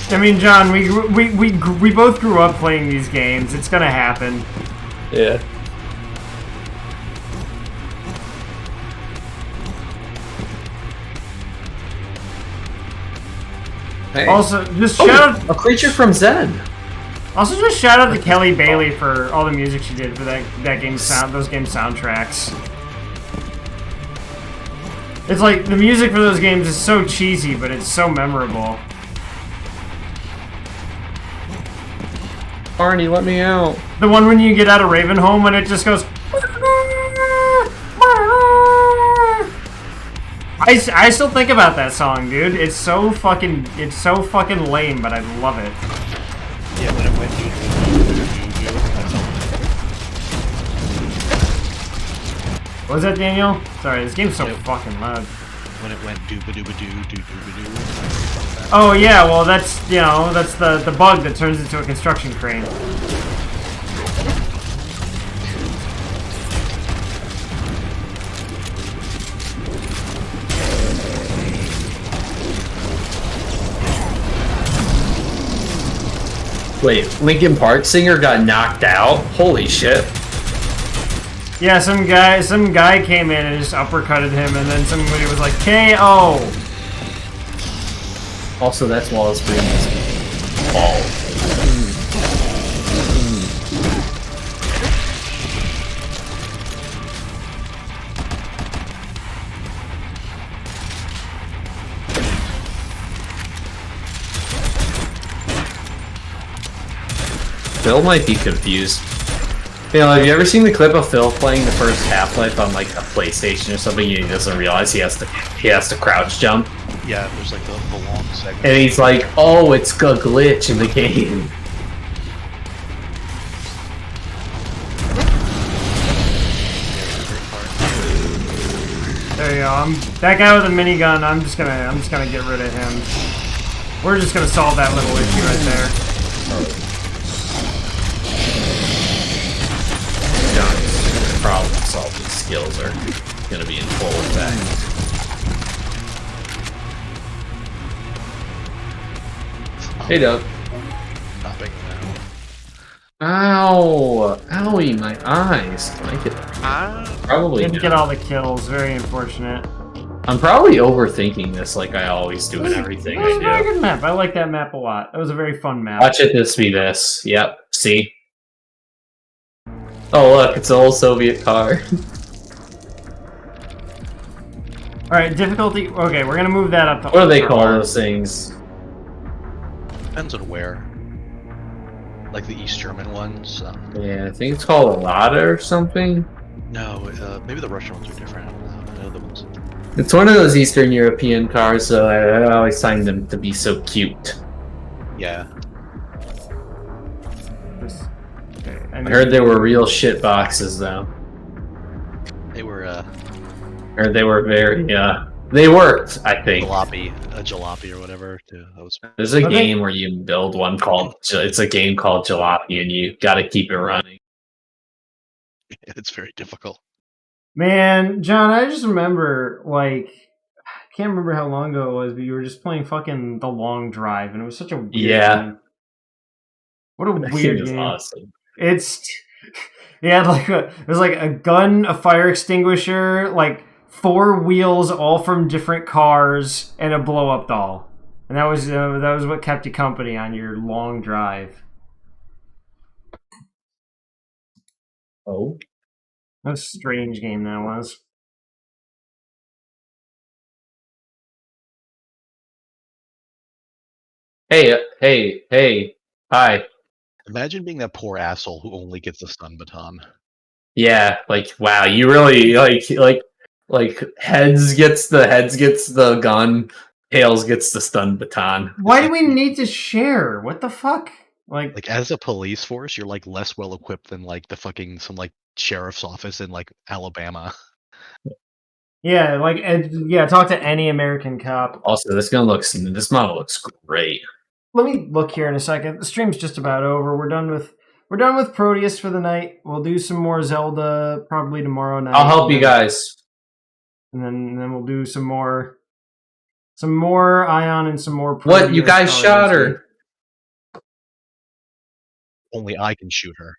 I mean, John, we both grew up playing these games. It's gonna happen. Yeah. Hey. Also, just shout out a creature from Zen. Also, just shout out to Kelly Bailey for all the music she did for those game soundtracks. It's like the music for those games is so cheesy, but it's so memorable. Barney, let me out. The one when you get out of Ravenholm and it just goes. I still think about that song, dude. It's so fucking lame, but I love it. Yeah, when it went do. What was that, Daniel? Sorry, this game's so fucking loud. When it went dooba-dooba-doo. Oh yeah, well that's, you know, that's the bug that turns into a construction crane. Wait, Linkin Park singer got knocked out? Holy shit. Yeah, some guy came in and just uppercutted him, and then somebody was like, KO! Also, that's Wallace Green's ball. Phil might be confused. You know, have you ever seen the clip of Phil playing the first Half-Life on like a PlayStation or something and he doesn't realize he has to crouch jump? Yeah, there's like the long segment. And he's like, oh, it's a glitch in the game. There you go. That guy with a minigun. I'm just gonna get rid of him. We're just gonna solve that little issue right there. John's problem-solving skills are gonna be in full effect. Hey, Doug. Stopping now. Ow! Owie, my eyes. Can I get... Probably Didn't not. get all the kills. Very unfortunate. I'm probably overthinking this like I always do in everything That was I a very do. good map. I like that map a lot. That was a very fun map. Watch it this be this. Yep, see? Oh look, it's an old Soviet car. Alright, difficulty. Okay, we're gonna move that up to What do they ultra call hard. those things? Depends on where. Like the East German ones. Yeah, I think it's called a Lotta or something. No, maybe the Russian ones are different. I know the ones. It's one of those Eastern European cars, so I always find them to be so cute. Yeah. Okay, I heard they were real shit boxes though. They were Or they were very, they worked, I think. jalopy or whatever. Too. That was. There's a Okay. game where you build one called, it's a game called Jalopy and you gotta keep it running. It's very difficult. Man, John, I just remember, like, I can't remember how long ago it was, but you were just playing fucking The Long Drive, and it was such a weird game. What a That game weird is game. awesome. It's yeah, like it was like a gun, a fire extinguisher, like 4 wheels, all from different cars, and a blow up doll, and that was what kept you company on your long drive. Oh. What a strange game that was. Hey, hi. Imagine being that poor asshole who only gets the stun baton. Yeah, like wow, you really like heads gets the gun, tails gets the stun baton. Why do we need to share? What the fuck? Like as a police force, you're like less well equipped than like the fucking some like sheriff's office in like Alabama. Yeah, like yeah, talk to any American cop. Also, this model looks great. Let me look here in a second. The stream's just about over. We're done with Prodeus for the night. We'll do some more Zelda probably tomorrow night. I'll help you guys. And then we'll do some more Ion and some more What? You Prodeus guys probably shot this her? week. Only I can shoot her.